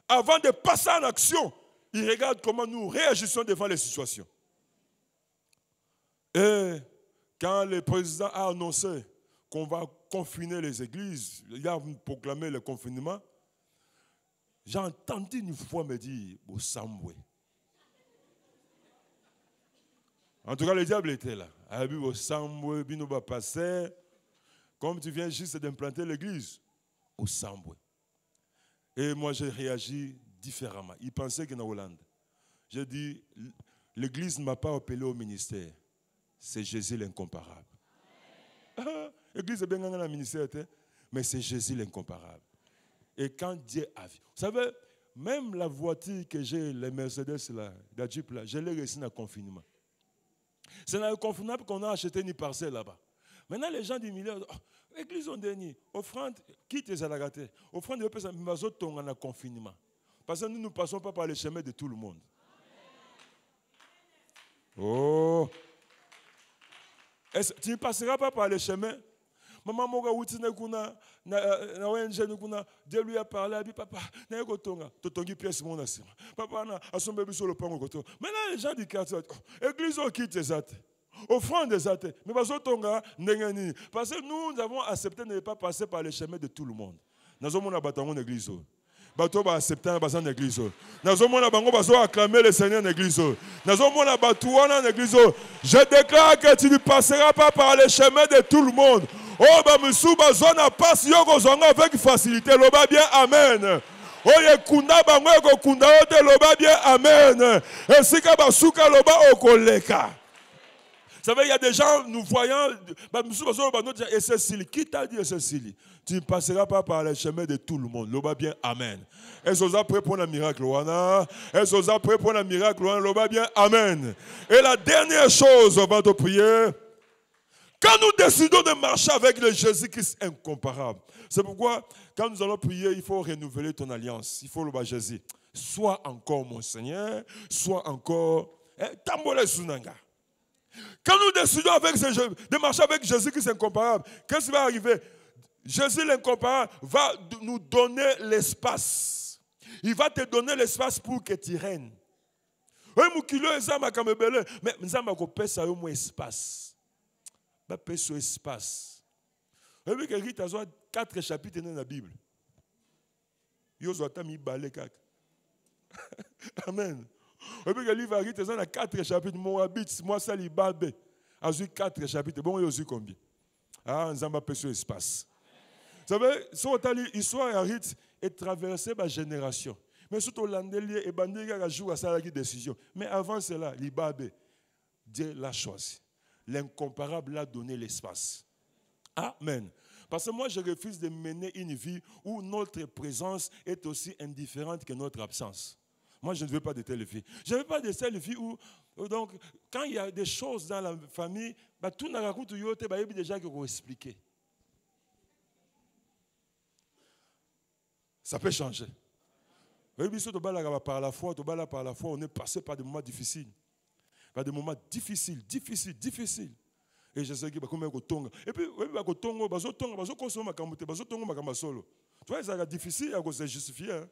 avant de passer en action, il regarde comment nous réagissons devant les situations. Et quand le président a annoncé qu'on va confiner les églises, il a proclamé le confinement. J'ai entendu une fois me dire, au Samboué. En tout cas, le diable était là. Au Samboué, Bino va passer. Comme tu viens juste d'implanter l'église, au Samboué. Et moi, j'ai réagi différemment. Il pensait qu'il est en Hollande. J'ai dit, l'église ne m'a pas appelé au ministère. C'est Jésus l'incomparable. L'église est bien dans le ministère, mais c'est Jésus l'incomparable. Et quand Dieu a vu, vous savez, même la voiture que j'ai, les Mercedes, là, la Jeep, là, je l'ai réussi dans le confinement. C'est dans le confinement qu'on a acheté une parcelle là-bas. Maintenant, les gens du milieu, l'église en dernier, offrande, quitte les alagatés, offrande de personnes, mais autres sont en confinement. Parce que nous ne passons pas par les chemins de tout le monde. Oh! Tu ne passeras pas par les chemins. Maman moga wutine kuna na ONG kuna Dieu lui a parlé, a dit papa na yokotonga totongi pièce mon asima papa na asombe biso le pango koto. Maintenant les gens du quartier église au quitte des athées offrande des athées mais bazotonga ndengeni parce que nous avons accepté de ne pas passer par les chemins de tout le monde. Nazomona batango l'église. Bato ba accepter basan l'église. Nazomona bango bazo acclamer le Seigneur en église. Nazomona batouana en église. Je déclare que tu ne passeras pas par les chemins de tout le monde. Oh, bah, monsieur, bah, zone passe, yoko zonga avec facilité, loba bien, amen. Oh, ye kunda bango, yoko kunda ote, loba bien, amen. Et si ka ba souka loba okoleka. Vous savez, il y a des gens, nous voyons, bah, monsieur, bah, zone, bah, nous disons, et c'est Sili. Qui t'a dit, et c'est Sili? Tu ne passeras pas par les chemins de tout le monde, loba bien, amen. Est-ce que vous êtes prêts pour un miracle, Wana? Est-ce que vous êtes prêts pour un miracle, Wana? Loba bien, amen. Et la dernière chose, avant de prier, quand nous décidons de marcher avec le Jésus-Christ incomparable, c'est pourquoi, quand nous allons prier, il faut renouveler ton alliance. Il faut le dire Jésus, sois encore mon Seigneur, sois encore Tambole Sunanga. Quand nous décidons de marcher avec Jésus-Christ incomparable, qu'est-ce qui va arriver? Jésus l'incomparable va nous donner l'espace. Il va te donner l'espace pour que tu règnes. Mais nous avons un espace. Bah, paix sur espace. Vous savez que Rita a 4 chapitres dans la Bible. Il y a Amen. Vous savez que le livre Rita a 4 chapitres. Moabit, moi, ça, il balbe. A 4 chapitres. Bon, il y a combien? Ah, nous avons paix sur espace. Vous savez, l'histoire de Rita est traversée par génération. Mais surtout, l'Andélier et Bandé a joué à ça la décision. Mais avant cela, il balbe. Dieu l'a choisi. L'incomparable l'a donné l'espace. Amen. Parce que moi, je refuse de mener une vie où notre présence est aussi indifférente que notre absence. Moi, je ne veux pas de telle vie. Je ne veux pas de telle vie où, donc, quand il y a des choses dans la famille, bah, tout n'a pas déjà qui vont expliquer. Ça peut changer. Par la foi, on est passé par des moments difficiles. Par des moments difficiles. Et je sais qu'il va comme tonga. Et puis, tu vois, c'est difficile à se justifier.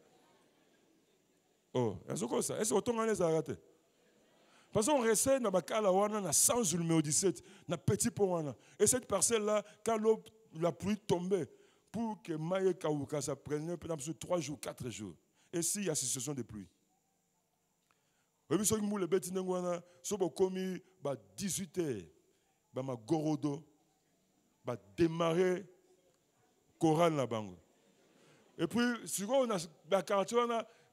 Oh, est-ce que tu as raté? Parce qu'on restait dans la 100 numéro 17, dans petit pont. Et cette parcelle-là, quand la pluie tombait, pour que Maïe Kaouka, ça prenait 3 jours, 4 jours. Et s'il y a situation de pluie. Et puis, si vous avez 18 heures, ma gorodo, démarrer Coran la bango. Et puis, si on a la quartier,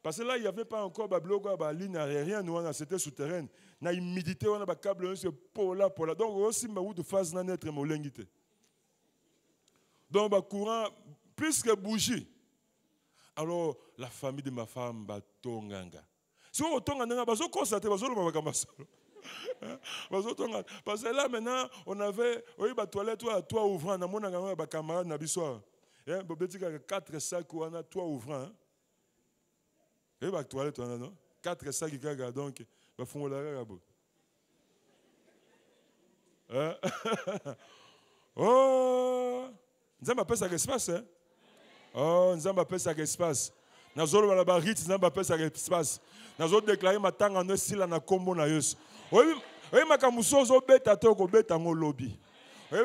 parce que là, il n'y avait pas encore la ligne aérienne, c'était souterraine. Il y a humidité, on a un câble, c'est pour là. Donc, aussi, il y a de phase dans notre molengité. Donc, le courant, plus que bougie. Alors, la famille de ma femme, Tonganga. Si on retourne en Anga, on constate, parce que là, maintenant, on avait, oui, la toilette, toi ouvrant, on a un camarade, on a 4 sacs, on a toi ouvrant. Et la toilette, on a, non? 4 sacs, donc, il faut la oh, nous avons appelé ça l'espace, hein? Oh, nous avons appelé ça l'espace. Nous avons appelé ça l'espace. Nous avons déclaré ma tanga en combo na yes. Oui, ma kamuso zo beta to ko beta ngo lobby. Mais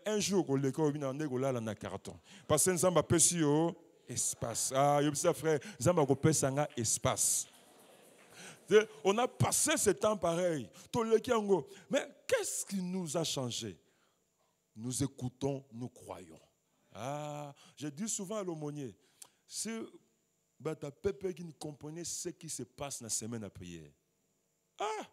un jour, on a un carton. Parce que nous avons un espace. Ah, frère, nous avons un espace. On a passé ce temps pareil. Mais qu'est-ce qui nous a changé? Nous écoutons, nous croyons. Ah, je dis souvent à l'aumônier, si ta peuple qui ne comprenait ce qui se passe dans la semaine à prière. Ah,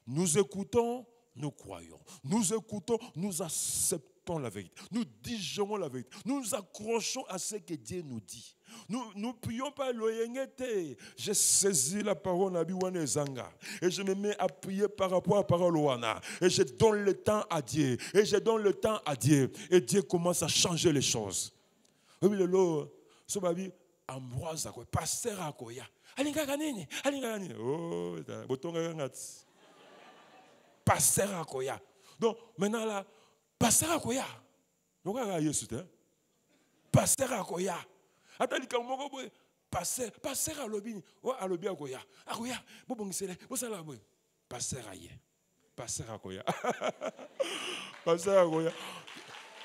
nous écoutons, nous croyons. Nous écoutons, nous acceptons la vérité. Nous digérons la vérité. Nous nous accrochons à ce que Dieu nous dit. Nous prions pas l'oyengete. J'ai saisi la parole de Zanga et je me mets à prier par rapport à la parole Wana. Et je donne le temps à Dieu. Et je donne le temps à Dieu. Et Dieu commence à changer les choses. Oui, le lot, ce babi, Ambroise, pasteur Akoya. Oh, pasteur Akoya. Donc, maintenant là, pasteur Akoya. Donc, pasteur Akoya. Attends, pasteur Alobi. Alobi Akoya. Akoya. Pasteur Aye. Pasteur Akoya. Pasteur Akoya.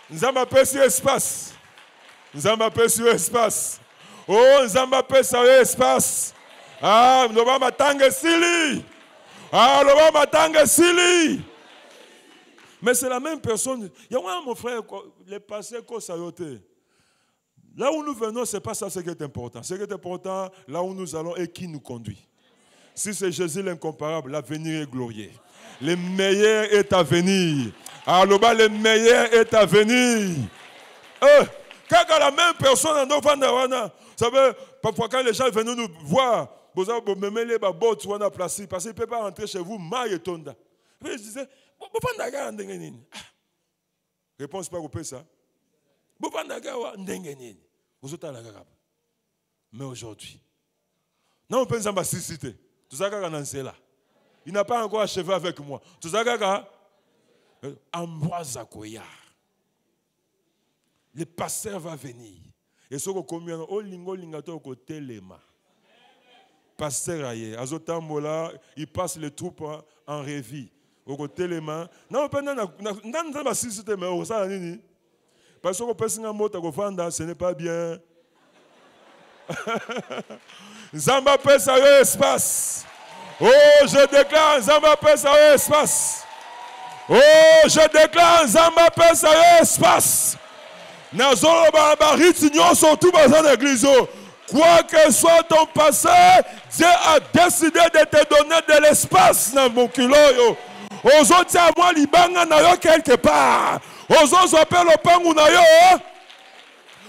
Nous avons appelé sur espace. Nous avons appelé sur espace. Oh, nous avons appelé sur espace. Ah, nous avons attendre Sili. Ah, nous avons attendre Sili. Mais c'est la même personne. Il y a mon frère, les pasteurs qui sont là où nous venons, ce n'est pas ça ce qui est important. Ce qui est important, là où nous allons et qui nous conduit. Si c'est Jésus l'incomparable, l'avenir est glorieux. Le meilleur est à venir. Alors, le meilleur est à venir. Quand la même personne en Novana, vous savez, parfois quand les gens viennent nous voir, vous avez même les babots placés, parce qu'ils ne peuvent pas rentrer chez vous, maille et tonda. Je disais, réponse pas au ça. Mais aujourd'hui, non, on peut nous citer. Tout ça, là. Il n'a pas encore achevé avec moi. Tout ça, Ambroise Akoya. Le pasteur va venir. Et ce qu'on commet, au lingo lingato au côté lema. Pasteur aye, azotambola, il passe les troupes en revue. Au côté lema. Non, pas na cité mais au ça nini. Parce que personne mota ko fanda, ce n'est pas bien. Zamba pèse à espace. Oh, je déclare Zamba pèse à espace. Oh, je déclare Zamba pèse à espace. Quoi que soit ton passé, Dieu a décidé de te donner de l'espace dans mon kilo. Aux autres, à moi, l'ibanga n'a quelque part. Aux autres, appelle le pangu na yo.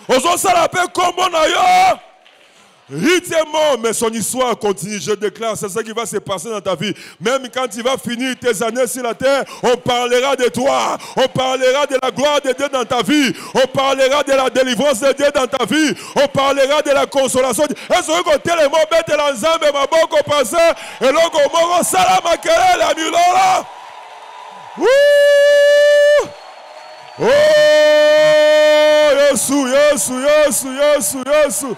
Aux autres, ça l'appelle comment na yo. Rythmement, mais son histoire continue. Je déclare, c'est ça qui va se passer dans ta vie. Même quand tu vas finir tes années sur la terre, on parlera de toi. On parlera de la gloire de Dieu dans ta vie. On parlera de la délivrance de Dieu dans ta vie. On parlera de la consolation. Est-ce que tu es le mot bête l'ensemble et ma boko passé et l'ogo moro salama kele la nulola? Oh, Yesu, Yesu, Yesu, Yesu, Yesu.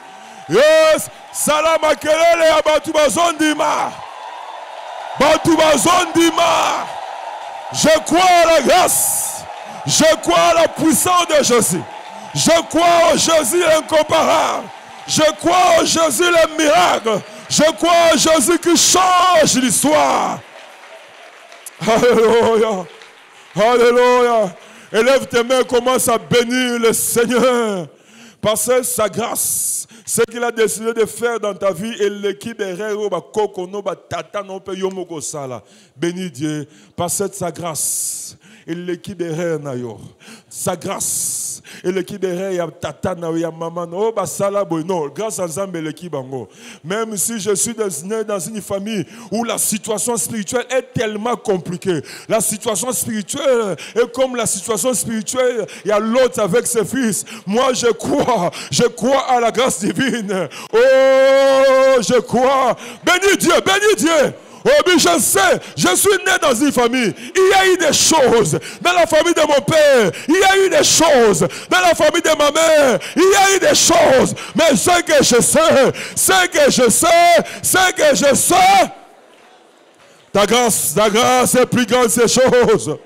Yes, salama kelele ya batu bazondima. Batu bazondima. Je crois à la grâce. Je crois à la puissance de Jésus. Je crois au Jésus incomparable. Je crois au Jésus le miracle. Je crois au Jésus qui change l'histoire. Alléluia. Alléluia. Élève tes mains, commence à bénir le Seigneur. Parce que sa grâce, ce qu'il a décidé de faire dans ta vie, et l'équipe est bénis Dieu, parce que sa grâce, et l'équipe est sa grâce, et l'équipe est non, grâce à Zambé l'équipe. Même si je suis né dans une famille où la situation spirituelle est tellement compliquée, la situation spirituelle est comme la situation spirituelle, il y a l'autre avec ses fils. Moi je crois à la grâce divine. Oh, je crois. Bénis Dieu, bénis Dieu. Oh, mais je sais, je suis né dans une famille. Il y a eu des choses dans la famille de mon père. Il y a eu des choses dans la famille de ma mère. Il y a eu des choses. Mais ce que je sais, ce que je sais, ce que je sais. Ta grâce est plus grande que ces choses.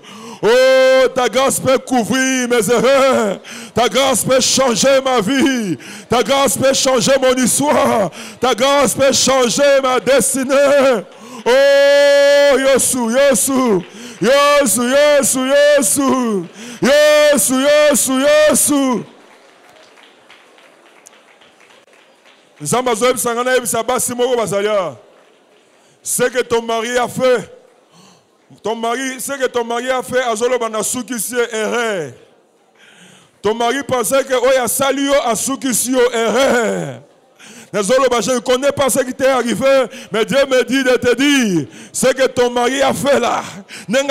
Oh, ta grâce peut couvrir mes erreurs. Ta grâce peut changer ma vie. Ta grâce peut changer mon histoire. Ta grâce peut changer ma destinée. Oh, Yesu, Yesu. Yesu, Yesu, Yesu. Yesu, Yesu, Yesu. Ce que ton mari a fait, ce que ton mari a fait, ton mari pensait que oh, ya salio a soukisio erreur. Je ne connais pas ce qui t'est arrivé, mais Dieu me dit de te dire ce que ton mari a fait là. Le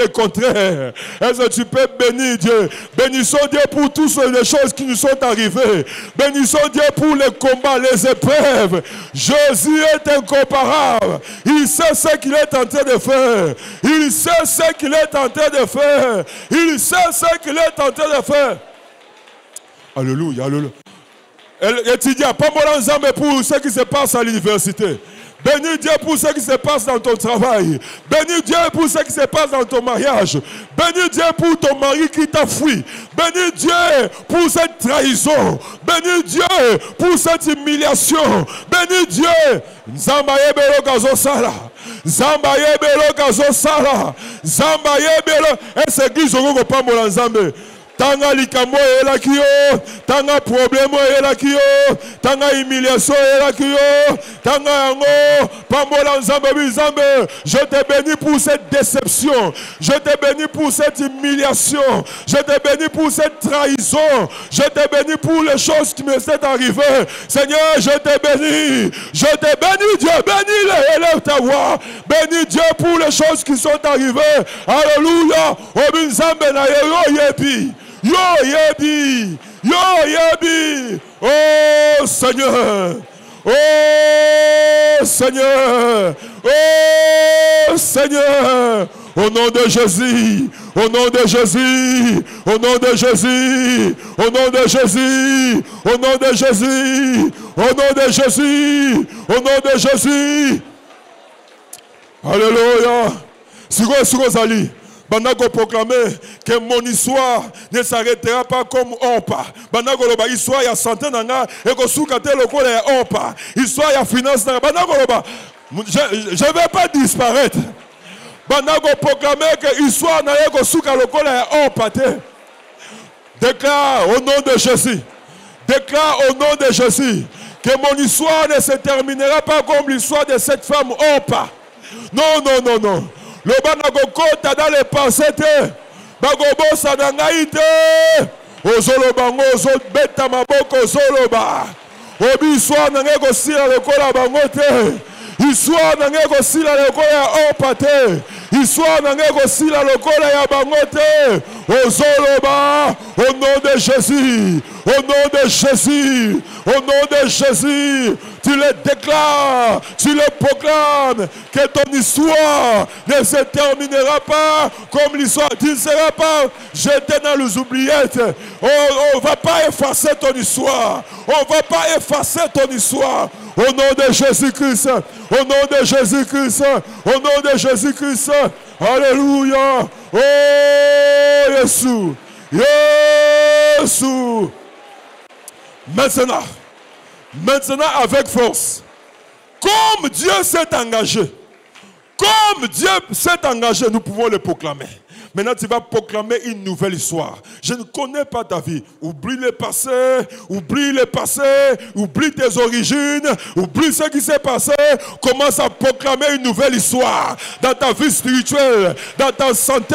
contraire. Est-ce que tu peux bénir Dieu? Bénissons Dieu pour toutes les choses qui nous sont arrivées. Bénissons Dieu pour les combats, les épreuves. Jésus est incomparable. Il sait ce qu'il est en train de faire. Il sait ce qu'il est en train de faire. Il sait ce qu'il est en train de faire. Alléluia, alléluia. Étudiant, pas mon pour ce qui se passe à l'université. Bénis Dieu pour ce qui se passe dans ton travail. Bénis Dieu pour ce qui se passe dans ton mariage. Bénis Dieu pour ton mari qui t'a fui. Bénis Dieu pour cette trahison. Bénis Dieu pour cette humiliation. Bénis Dieu. Zambaye belo gazo sala. Zambaye belo gazo sala. Zambaye belo. Est-ce que église au pas mon ensemble? Tanga likamo ela kiyo, tanga problème ela kiyo, tanga humiliation ela kiyo, tanga yango, pambola nzambe bizambe. Je te bénis pour cette déception, je te bénis pour cette humiliation, je te bénis pour cette trahison, je te bénis pour les choses qui me sont arrivées. Seigneur, je te bénis, Dieu, bénis-les, élève ta voix, bénis Dieu pour les choses qui sont arrivées. Alléluia, obinzambe na yo yebi. Yo yebi, yo yebi, oh Seigneur, oh Seigneur, oh Seigneur, au nom de Jésus, au nom de Jésus, au nom de Jésus, au nom de Jésus, au nom de Jésus, au nom de Jésus, au nom de Jésus. Alléluia. Sigo Zali. Banako proclamer que mon histoire ne s'arrêtera pas comme Ompa. Banako loba histoire ya santé nanga et que soukate loko ya Ompa. Histoire ya finance nanga. Banako loba je ne vais pas disparaître. Banako proclamer que histoire na yeko souka loko ya Ompa te. Déclare au nom de Jésus. Déclare au nom de Jésus que mon histoire ne se terminera pas comme l'histoire de cette femme Ompa. Non, non, non, non. Le banagoko dans les pensées, bagobo sanangaite, ozolobango ozobeta maboko ozoloba, obi soa nangeko sila lekola bangote, iswa nangeko sila lekola opate, iswa nangeko sila lekola ya bangote, ozoloba, au nom de Jésus, au nom de Jésus, au nom de Jésus. Tu le déclares, tu le proclames, que ton histoire ne se terminera pas comme l'histoire. Tu ne seras pas jeté dans les oubliettes. On ne va pas effacer ton histoire. On ne va pas effacer ton histoire. Au nom de Jésus-Christ, au nom de Jésus-Christ, au nom de Jésus-Christ. Alléluia. Oh Jésus, Jésus. Maintenant avec force, comme Dieu s'est engagé, nous pouvons le proclamer. Maintenant, tu vas proclamer une nouvelle histoire. Je ne connais pas ta vie. Oublie le passé, oublie tes origines, oublie ce qui s'est passé. Commence à proclamer une nouvelle histoire dans ta vie spirituelle, dans ta santé,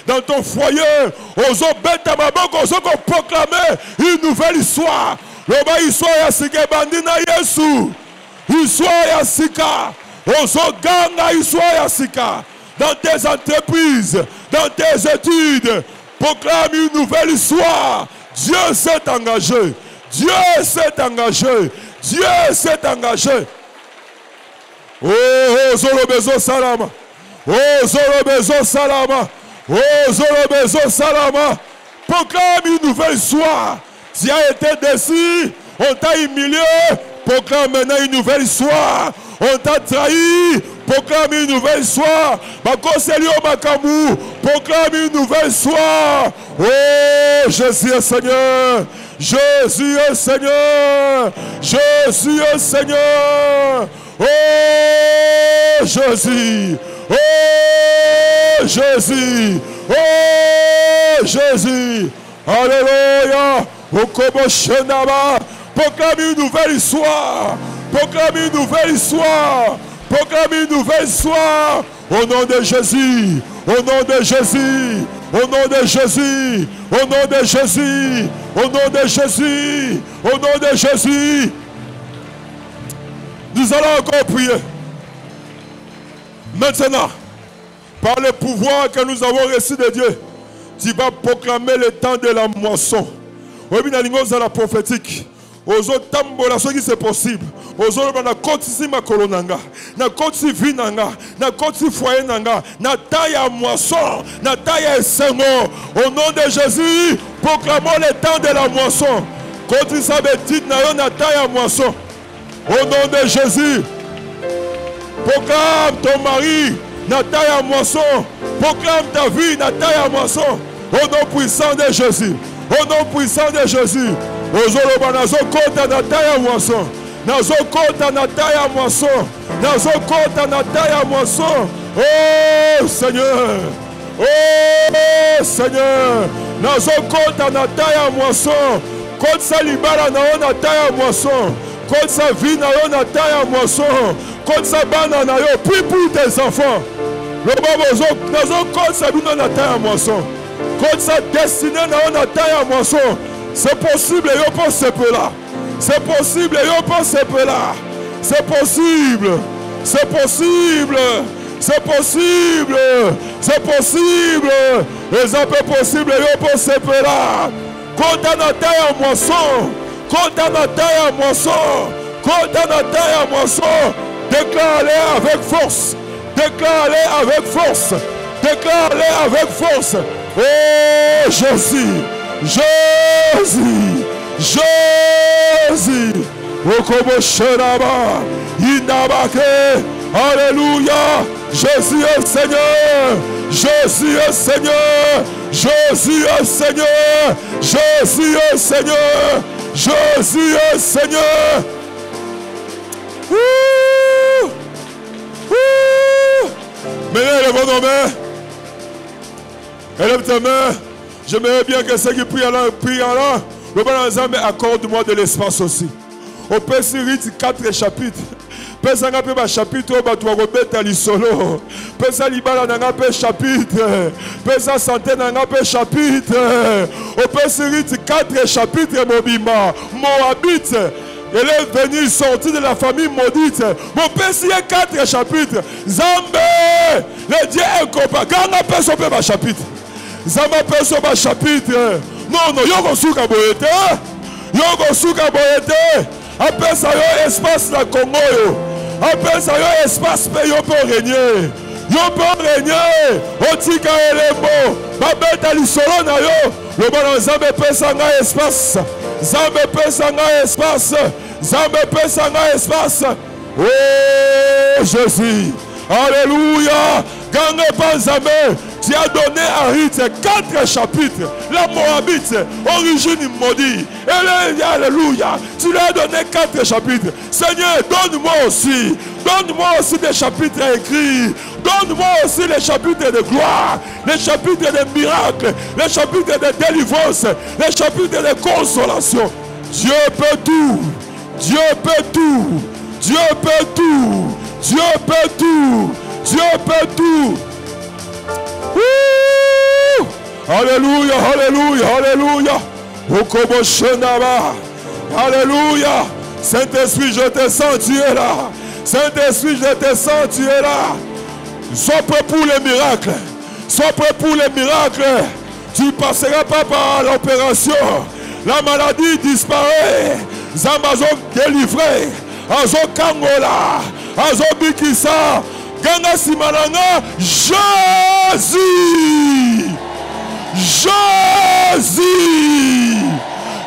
dans ton foyer. Oso beta maboko, oso proclamer une nouvelle histoire. Loba histoire ya sika bandina Yesu. Histoire ya sika. Oso ganga histoire ya sika. Dans tes entreprises, dans tes études, proclame une nouvelle histoire. Dieu s'est engagé. Dieu s'est engagé. Dieu s'est engagé. Oh, Zolobezo Salama. Oh, Zolobezo Salama. Oh, Zolobezo Salama. Proclame une nouvelle histoire. Tu as été déçu, on t'a humilié. Proclame maintenant une nouvelle histoire. On t'a trahi. Proclame une nouvelle histoire. Proclame une nouvelle histoire. Oh, Jésus est Seigneur. Jésus est Seigneur. Jésus est Seigneur. Oh, Jésus. Oh, Jésus. Oh, Jésus. Alléluia. Proclame une nouvelle histoire. Proclame une nouvelle histoire. Proclame une nouvelle histoire. Au nom de Jésus. Au nom de Jésus. Au nom de Jésus. Au nom de Jésus. Au nom de Jésus. Au nom de Jésus. Nous allons encore prier. Maintenant, par le pouvoir que nous avons reçu de Dieu, tu vas proclamer le temps de la moisson. Oui, dans la prophétique. Ozo tambola ce qui c'est possible. Ozo na kotisi makolo nanga, na kotisi vie nanga, na kotisi foyer nanga, na taille moisson, na taille esengo. Au nom de Jésus, proclamons le temps de la moisson. Kotisi sabetit na taille moisson. Au nom de Jésus, proclame ton mari na taille moisson. Proclame ta vie na taille moisson. Au nom puissant de Jésus. Au nom puissant de Jésus. Ozoloba nazo kota na taille moisson. Nazo kota na taille moisson. Nazo kota na taille moisson. Oh Seigneur. Oh Seigneur. Nazo kota na taille moisson. Kota sa libala na taille moisson. Kota sa vie na taille moisson. Kota sa bana na yo. Prie pour tes enfants. Le babo nazo kota sa bino na taille moisson. Kota sa destinée na taille moisson. C'est possible, yo pense peu là. C'est possible, yo pense peu là. C'est possible. C'est possible. C'est possible. C'est possible. Les appels possibles, yo pense peu là. Quand on a taille à moisson. Quand on a taille à moisson. Quand on a taille à moisson. Déclare-les avec force. Déclare-les avec force. Déclare-les avec force. Oh Jésus. Jésus, Jésus, Okobo Shenaba, Inabake, Alléluia, Jésus est Seigneur, Jésus est Seigneur, Jésus est Seigneur, Jésus est Seigneur, Jésus est Seigneur. Mais élève nos mains, élève ta main. J'aimerais bien que ceux qui prient là, le bon ensemble accorde-moi de l'espace aussi. Au Pessirit 4 chapitres. Pesanga pe ba chapitre ba tu robeta li solo. Pesa libala nanga pe chapitre. Pesa santé nanga pe chapitre. Au Pessirit 4 chapitres mobima. Moabite. Elle est venue sortir de la famille maudite. Mon père, s'il y a 4 chapitres. Zambé. Le Dieu est compas. Quand on appelle son père chapitre. Zama peso ba chapitre. Non, non, yoko suka boyete. Yoko suka boyete. Apesa yo espace la Congo yo. Apesa yo espace pe yo peut régner. Yo peut régner. Otika elebo. Babeta li solo na yo. Le bon Zambe pesa nga espace. Zambe pesa nga espace. Zambe pesa nga espace. Oh Jésus. Alléluia. Gange Banzame. Tu as donné à Ruth 4 chapitres. La Moabite, origine maudite. Alléluia. Tu lui as donné 4 chapitres. Seigneur, donne-moi aussi. Donne-moi aussi des chapitres écrits. Donne-moi aussi les chapitres de gloire. Les chapitres de miracles. Les chapitres de délivrance. Les chapitres de consolation. Dieu peut tout. Dieu peut tout. Dieu peut tout. Dieu peut tout. Dieu peut tout. Alléluia, alléluia, alléluia. Alléluia. Saint-Esprit, je te sens, tu es là. Saint-Esprit, je te sens, tu es là. Sois prêt pour les miracles. Sois prêt pour les miracles. Tu ne passeras pas par l'opération. La maladie disparaît. Zamazon délivré. Azo Kangola. Azo Bikisa. Ganga Simalanga. Jésus. Jésus.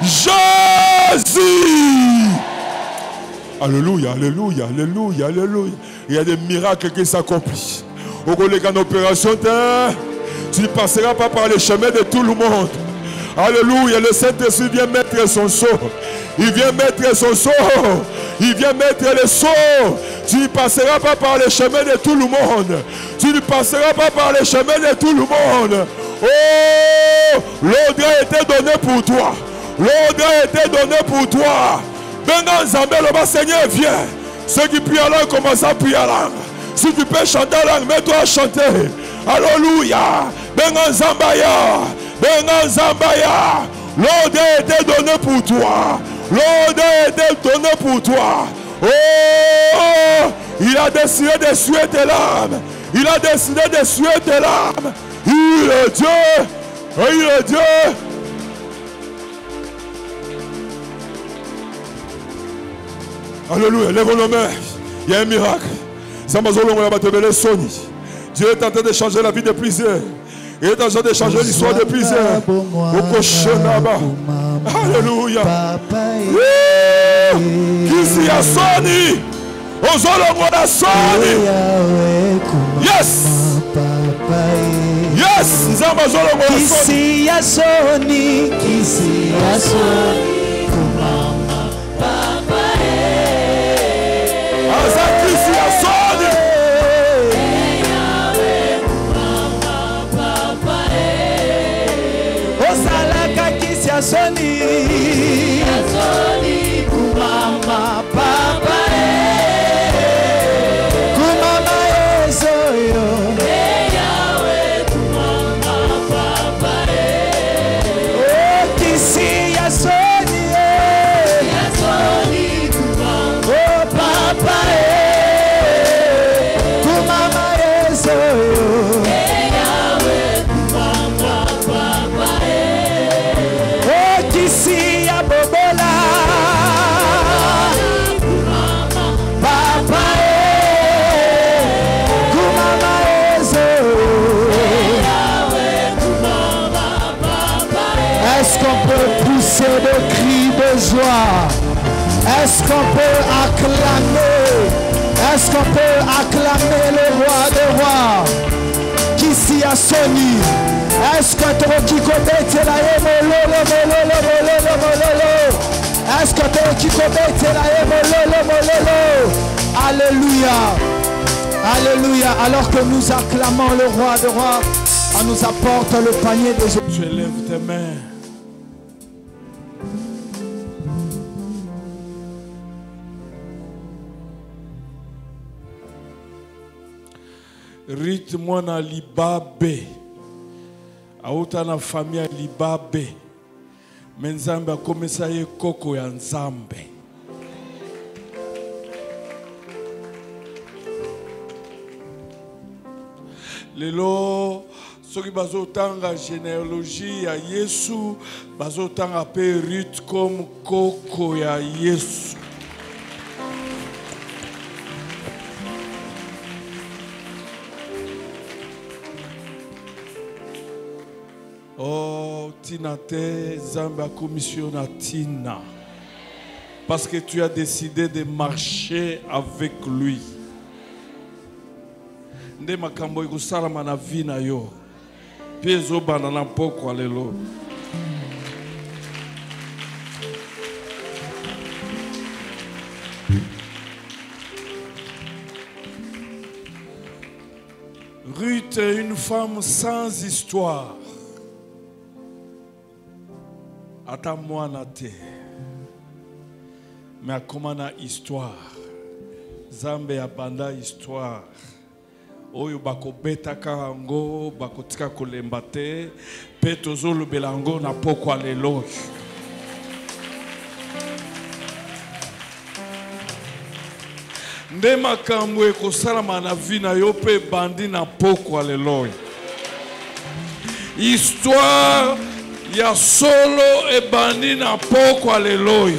Jésus. Alléluia, alléluia, alléluia, alléluia. Il y a des miracles qui s'accomplissent. Au cours de l'opération, tu ne passeras pas par les chemins de tout le monde. Alléluia, le Saint-Esprit vient mettre son sceau. Il vient mettre son sceau. Il vient mettre le sceau. Tu ne passeras pas par les chemins de tout le monde. Tu ne passeras pas par les chemins de tout le monde. Oh, l'ordre a été donné pour toi. L'ordre a été donné pour toi. Benga Nzambe, le Seigneur, viens. Ceux qui prient en langue, commencent à prier en langue. Si tu peux chanter en langue, mets-toi à chanter. Alléluia. Benga Nzambaya. Benga Nzambaya. L'ordre a été donné pour toi. L'ordre a été donné pour toi. Oh, il a décidé de suer tes larmes. Il a décidé de suer tes larmes. Il est Dieu. Il est Dieu. Alléluia. Lève nos mains. Il y a un miracle. Dieu est en train de changer la vie de plusieurs. Il est en train de changer l'histoire de plusieurs. Alléluia. Qui a Sony? Yes. Yes. Qui a Sony? Sony, kumama papa kumama ezoyo yawe kumama papa oh kisi ya Sony kumama oh papa kumama ezoyo yawe kumama papa si ya bobola papa kumama ezo est-ce qu'on peut pousser des cris de joie? Est-ce qu'on peut acclamer? Est-ce qu'on peut acclamer le roi des rois? Qui s'y a Sony? Est-ce que tu connais la mololo? Est-ce que tu connais la mololo? Alléluia. Alléluia. Alors que nous acclamons le roi des rois, on nous apporte le panier des autres. Tu élèves tes mains. Rythme na libabe. Auta na famille ya libabe. Menzambe akomesa ye koko ya nzambe. Lelo soki bazotanga généalogie ya Yesu, bazotanga pe Ruth comme koko ya Yesu. Oh, Tina te Zamba commission na Tina. Parce que tu as décidé de marcher avec lui. Nde makambo ikusalama na vie na yo. Piezo bana na poko alelo. Ruth est une femme sans histoire. Ata mwana te. Mais comment na histoire? Zambe abanda histoire. Oyo bako beta karango, bako tika kolemba te, pe tozolo belango na poko alelo. Nde makambo ekosalama na vie na yo pe bandi na poko alelo. Histoire ya solo e bandi na poko alelo.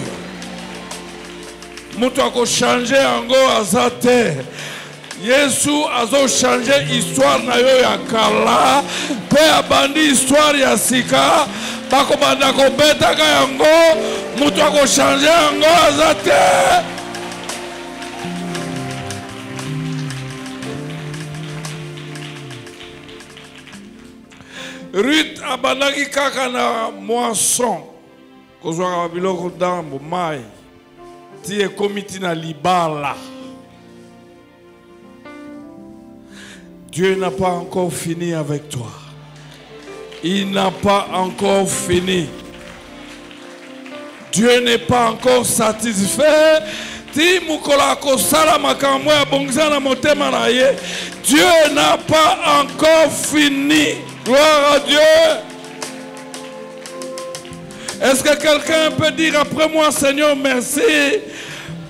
Mutu ako changer ango azate. Yesu azo changer histoire na yo ya kala pe abandi histoire ya sika bako banda ko beta ka yango mutu ako changer ango azate. Ruth abandaki kaka na moisson. Kozwaka biloko dambo mai. Ti ekomiti na libala. Dieu n'a pas encore fini avec toi. Il n'a pas encore fini. Dieu n'est pas encore satisfait. Dieu n'a pas encore fini. Gloire à Dieu. Est-ce que quelqu'un peut dire après moi, Seigneur, merci,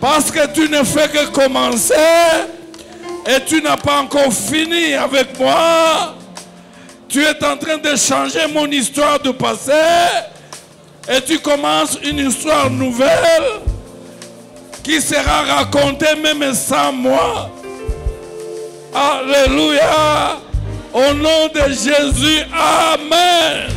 parce que tu ne fais que commencer et tu n'as pas encore fini avec moi. Tu es en train de changer mon histoire du passé et tu commences une histoire nouvelle qui sera racontée même sans moi. Alléluia. Au nom de Jésus, Amen.